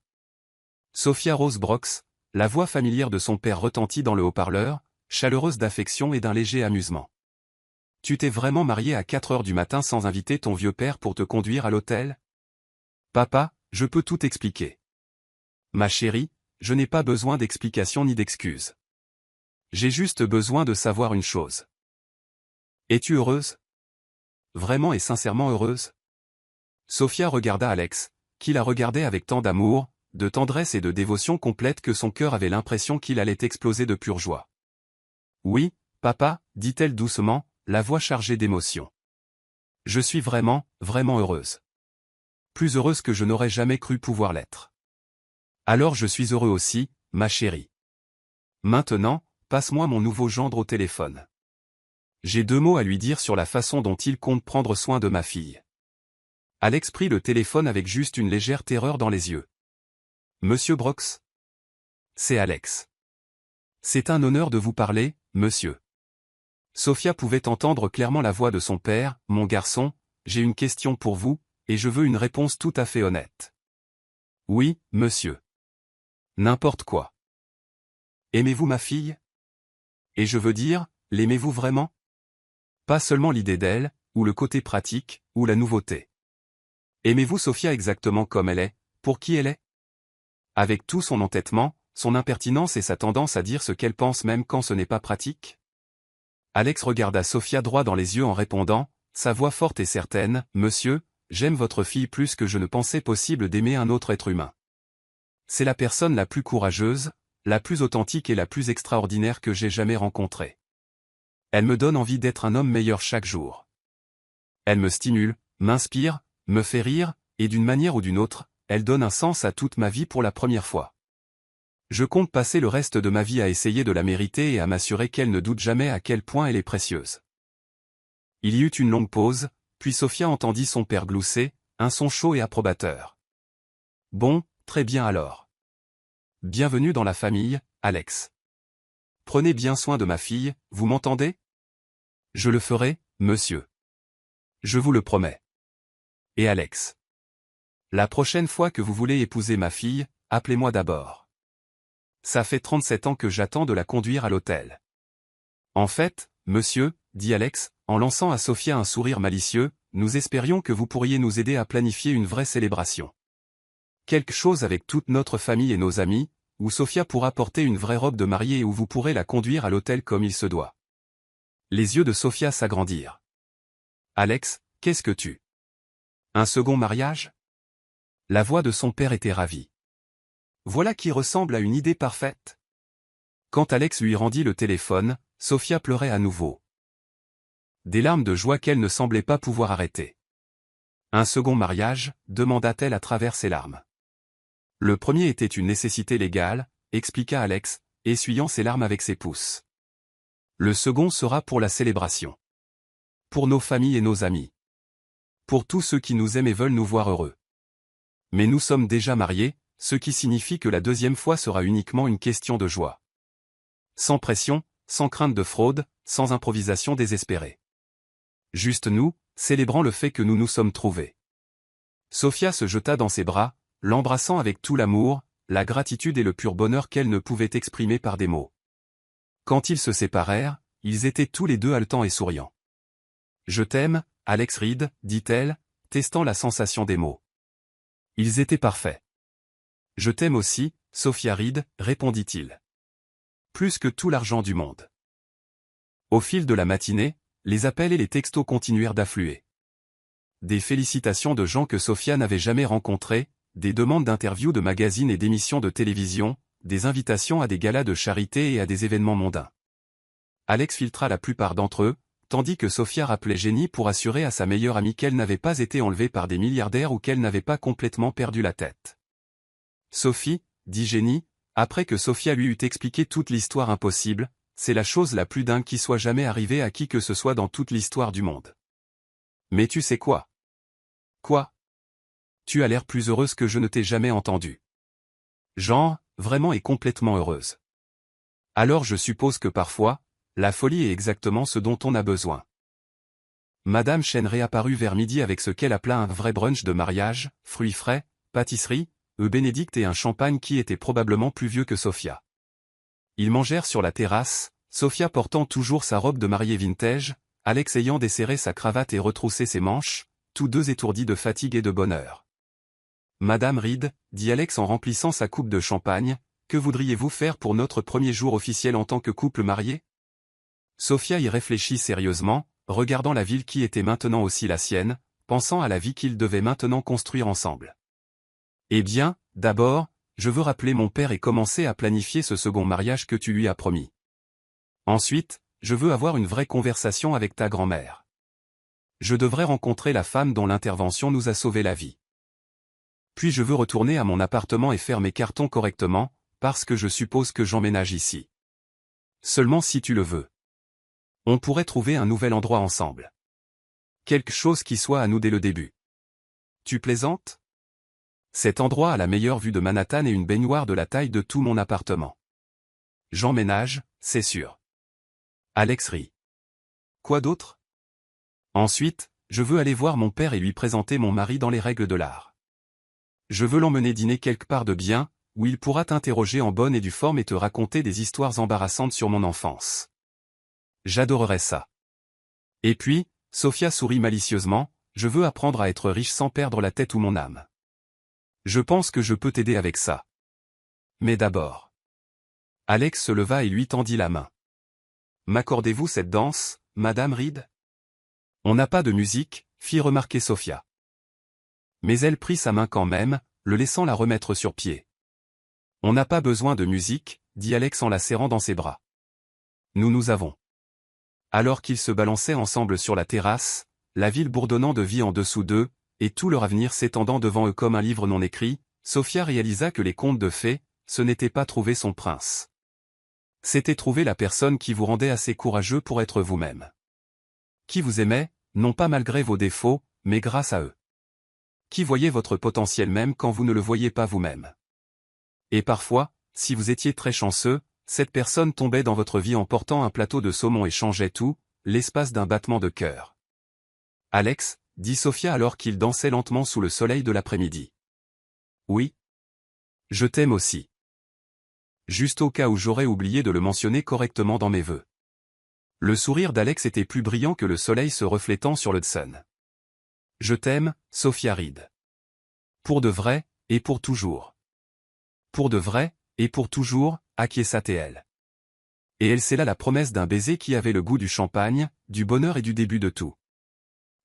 Sophia Rose Brox, la voix familière de son père retentit dans le haut-parleur, chaleureuse d'affection et d'un léger amusement. Tu t'es vraiment marié à 4 heures du matin sans inviter ton vieux père pour te conduire à l'hôtel? Papa, je peux tout expliquer. Ma chérie, je n'ai pas besoin d'explications ni d'excuses. J'ai juste besoin de savoir une chose. Es-tu heureuse? Vraiment et sincèrement heureuse? Sophia regarda Alex, qui la regardait avec tant d'amour, de tendresse et de dévotion complète que son cœur avait l'impression qu'il allait exploser de pure joie. Oui, papa, dit-elle doucement, la voix chargée d'émotion. Je suis vraiment, vraiment heureuse. Plus heureuse que je n'aurais jamais cru pouvoir l'être. Alors je suis heureux aussi, ma chérie. Maintenant, passe-moi mon nouveau gendre au téléphone. J'ai 2 mots à lui dire sur la façon dont il compte prendre soin de ma fille. Alex prit le téléphone avec juste une légère terreur dans les yeux. Monsieur Brox? C'est Alex. C'est un honneur de vous parler, monsieur. Sophia pouvait entendre clairement la voix de son père. Mon garçon, j'ai une question pour vous, et je veux une réponse tout à fait honnête. Oui, monsieur. N'importe quoi. Aimez-vous ma fille? Et je veux dire, l'aimez-vous vraiment? Pas seulement l'idée d'elle, ou le côté pratique, ou la nouveauté. Aimez-vous Sophia exactement comme elle est, pour qui elle est? Avec tout son entêtement, son impertinence et sa tendance à dire ce qu'elle pense même quand ce n'est pas pratique? Alex regarda Sophia droit dans les yeux en répondant, sa voix forte et certaine, « Monsieur, j'aime votre fille plus que je ne pensais possible d'aimer un autre être humain. C'est la personne la plus courageuse, la plus authentique et la plus extraordinaire que j'ai jamais rencontrée. Elle me donne envie d'être un homme meilleur chaque jour. Elle me stimule, m'inspire, me fait rire, et d'une manière ou d'une autre, elle donne un sens à toute ma vie pour la première fois. Je compte passer le reste de ma vie à essayer de la mériter et à m'assurer qu'elle ne doute jamais à quel point elle est précieuse. » Il y eut une longue pause, puis Sophia entendit son père glousser, un son chaud et approbateur. « Bon, très bien alors. Bienvenue dans la famille, Alex. Prenez bien soin de ma fille, vous m'entendez? Je le ferai, monsieur. Je vous le promets. Et Alex. La prochaine fois que vous voulez épouser ma fille, appelez-moi d'abord. Ça fait 37 ans que j'attends de la conduire à l'hôtel. En fait, monsieur, dit Alex, en lançant à Sophia un sourire malicieux, nous espérions que vous pourriez nous aider à planifier une vraie célébration. Quelque chose avec toute notre famille et nos amis, où Sophia pourra porter une vraie robe de mariée et où vous pourrez la conduire à l'hôtel comme il se doit. Les yeux de Sophia s'agrandirent. Alex, qu'est-ce que tu... Un second mariage? La voix de son père était ravie. Voilà qui ressemble à une idée parfaite. Quand Alex lui rendit le téléphone, Sophia pleurait à nouveau. Des larmes de joie qu'elle ne semblait pas pouvoir arrêter. Un second mariage, demanda-t-elle à travers ses larmes. Le premier était une nécessité légale, expliqua Alex, essuyant ses larmes avec ses pouces. Le second sera pour la célébration. Pour nos familles et nos amis. Pour tous ceux qui nous aiment et veulent nous voir heureux. Mais nous sommes déjà mariés, ce qui signifie que la deuxième fois sera uniquement une question de joie. Sans pression, sans crainte de fraude, sans improvisation désespérée. Juste nous, célébrant le fait que nous nous sommes trouvés. Sophia se jeta dans ses bras, l'embrassant avec tout l'amour, la gratitude et le pur bonheur qu'elle ne pouvait exprimer par des mots. Quand ils se séparèrent, ils étaient tous les deux haletants et souriants. « Je t'aime, Alex Reed, dit-elle, testant la sensation des mots. Ils étaient parfaits. « Je t'aime aussi, Sophia Reed, répondit-il. Plus que tout l'argent du monde. Au fil de la matinée, les appels et les textos continuèrent d'affluer. Des félicitations de gens que Sophia n'avait jamais rencontrés, des demandes d'interviews de magazines et d'émissions de télévision, des invitations à des galas de charité et à des événements mondains. Alex filtra la plupart d'entre eux, tandis que Sophia rappelait Jenny pour assurer à sa meilleure amie qu'elle n'avait pas été enlevée par des milliardaires ou qu'elle n'avait pas complètement perdu la tête. Sophie, dit Jenny, après que Sophia lui eut expliqué toute l'histoire impossible, c'est la chose la plus dingue qui soit jamais arrivée à qui que ce soit dans toute l'histoire du monde. Mais tu sais quoi? Quoi? Tu as l'air plus heureuse que je ne t'ai jamais entendue. Genre, vraiment et complètement heureuse. Alors je suppose que parfois, la folie est exactement ce dont on a besoin. Madame Chen réapparut vers midi avec ce qu'elle appela un vrai brunch de mariage, fruits frais, pâtisserie, œufs bénédicts et un champagne qui était probablement plus vieux que Sophia. Ils mangèrent sur la terrasse, Sophia portant toujours sa robe de mariée vintage, Alex ayant desserré sa cravate et retroussé ses manches, tous deux étourdis de fatigue et de bonheur. Madame Reed, dit Alex en remplissant sa coupe de champagne, que voudriez-vous faire pour notre premier jour officiel en tant que couple marié? Sophia y réfléchit sérieusement, regardant la ville qui était maintenant aussi la sienne, pensant à la vie qu'ils devaient maintenant construire ensemble. Eh bien, d'abord, je veux rappeler mon père et commencer à planifier ce second mariage que tu lui as promis. Ensuite, je veux avoir une vraie conversation avec ta grand-mère. Je devrais rencontrer la femme dont l'intervention nous a sauvé la vie. Puis je veux retourner à mon appartement et faire mes cartons correctement, parce que je suppose que j'emménage ici. Seulement si tu le veux. On pourrait trouver un nouvel endroit ensemble. Quelque chose qui soit à nous dès le début. Tu plaisantes? Cet endroit a la meilleure vue de Manhattan et une baignoire de la taille de tout mon appartement. J'emménage, c'est sûr. Alex rit. Quoi d'autre? Ensuite, je veux aller voir mon père et lui présenter mon mari dans les règles de l'art. Je veux l'emmener dîner quelque part de bien, où il pourra t'interroger en bonne et due forme et te raconter des histoires embarrassantes sur mon enfance. J'adorerais ça. Et puis, Sophia sourit malicieusement, je veux apprendre à être riche sans perdre la tête ou mon âme. Je pense que je peux t'aider avec ça. Mais d'abord. Alex se leva et lui tendit la main. M'accordez-vous cette danse, Madame Reed? On n'a pas de musique, fit remarquer Sophia. Mais elle prit sa main quand même, le laissant la remettre sur pied. On n'a pas besoin de musique, dit Alex en la serrant dans ses bras. Nous avons. Alors qu'ils se balançaient ensemble sur la terrasse, la ville bourdonnant de vie en dessous d'eux, et tout leur avenir s'étendant devant eux comme un livre non écrit, Sophia réalisa que les contes de fées, ce n'était pas trouver son prince. C'était trouver la personne qui vous rendait assez courageux pour être vous-même. Qui vous aimait, non pas malgré vos défauts, mais grâce à eux. Qui voyait votre potentiel même quand vous ne le voyiez pas vous-même. Et parfois, si vous étiez très chanceux, cette personne tombait dans votre vie en portant un plateau de saumon et changeait tout, l'espace d'un battement de cœur. Alex, dit Sophia alors qu'ils dansaient lentement sous le soleil de l'après-midi. Oui. Je t'aime aussi. Juste au cas où j'aurais oublié de le mentionner correctement dans mes vœux. Le sourire d'Alex était plus brillant que le soleil se reflétant sur l'Hudson. Je t'aime, Sophia Reed. Pour de vrai, et pour toujours. Pour de vrai, et pour toujours, acquiesça-t-elle. Et elle scella la promesse d'un baiser qui avait le goût du champagne, du bonheur et du début de tout.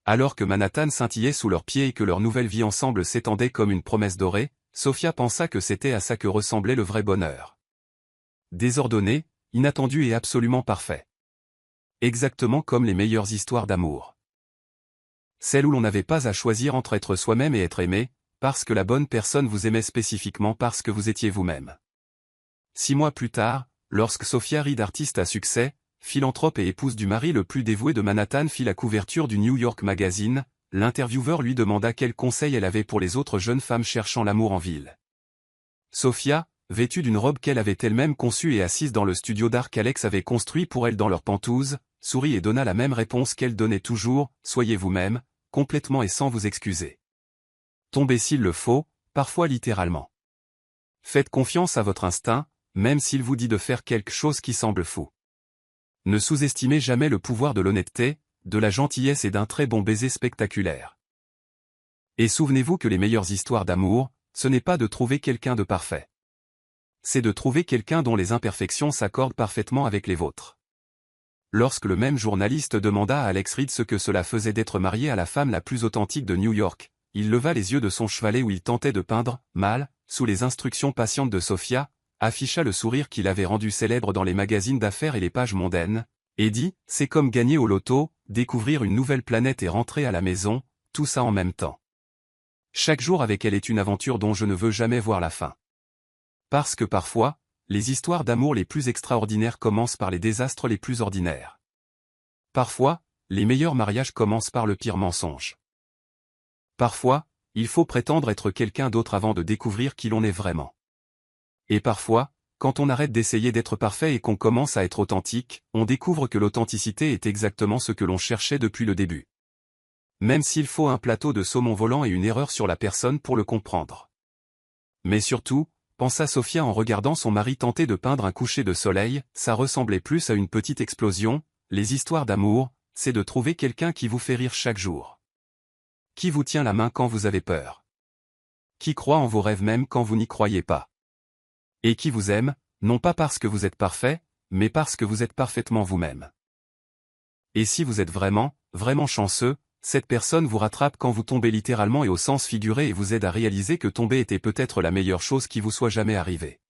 Alors que Manhattan scintillait sous leurs pieds et que leur nouvelle vie ensemble s'étendait comme une promesse dorée, Sophia pensa que c'était à ça que ressemblait le vrai bonheur. Désordonné, inattendu et absolument parfait. Exactement comme les meilleures histoires d'amour. Celles où l'on n'avait pas à choisir entre être soi-même et être aimé, parce que la bonne personne vous aimait spécifiquement parce que vous étiez vous-même. 6 mois plus tard, lorsque Sophia Reed, artiste à succès, philanthrope et épouse du mari le plus dévoué de Manhattan, fit la couverture du New York Magazine, l'intervieweur lui demanda quels conseils elle avait pour les autres jeunes femmes cherchant l'amour en ville. Sophia, vêtue d'une robe qu'elle avait elle-même conçue et assise dans le studio d'art qu'Alex avait construit pour elle dans leur pentouse, sourit et donna la même réponse qu'elle donnait toujours, soyez vous-même, complètement et sans vous excuser. Tombez s'il le faut, parfois littéralement. Faites confiance à votre instinct, même s'il vous dit de faire quelque chose qui semble fou. Ne sous-estimez jamais le pouvoir de l'honnêteté, de la gentillesse et d'un très bon baiser spectaculaire. Et souvenez-vous que les meilleures histoires d'amour, ce n'est pas de trouver quelqu'un de parfait. c'est de trouver quelqu'un dont les imperfections s'accordent parfaitement avec les vôtres. Lorsque le même journaliste demanda à Alex Reed ce que cela faisait d'être marié à la femme la plus authentique de New York, il leva les yeux de son chevalet où il tentait de peindre, mal, sous les instructions patientes de Sophia, afficha le sourire qu'il avait rendu célèbre dans les magazines d'affaires et les pages mondaines, et dit « C'est comme gagner au loto, découvrir une nouvelle planète et rentrer à la maison, tout ça en même temps. Chaque jour avec elle est une aventure dont je ne veux jamais voir la fin. » Parce que parfois, les histoires d'amour les plus extraordinaires commencent par les désastres les plus ordinaires. Parfois, les meilleurs mariages commencent par le pire mensonge. Parfois, il faut prétendre être quelqu'un d'autre avant de découvrir qui l'on est vraiment. Et parfois, quand on arrête d'essayer d'être parfait et qu'on commence à être authentique, on découvre que l'authenticité est exactement ce que l'on cherchait depuis le début. Même s'il faut un plateau de saumon volant et une erreur sur la personne pour le comprendre. Mais surtout, pensa Sophia en regardant son mari tenter de peindre un coucher de soleil, ça ressemblait plus à une petite explosion. Les histoires d'amour, c'est de trouver quelqu'un qui vous fait rire chaque jour. Qui vous tient la main quand vous avez peur. Qui croit en vos rêves même quand vous n'y croyez pas. Et qui vous aime, non pas parce que vous êtes parfait, mais parce que vous êtes parfaitement vous-même. Et si vous êtes vraiment, vraiment chanceux, cette personne vous rattrape quand vous tombez littéralement et au sens figuré et vous aide à réaliser que tomber était peut-être la meilleure chose qui vous soit jamais arrivée.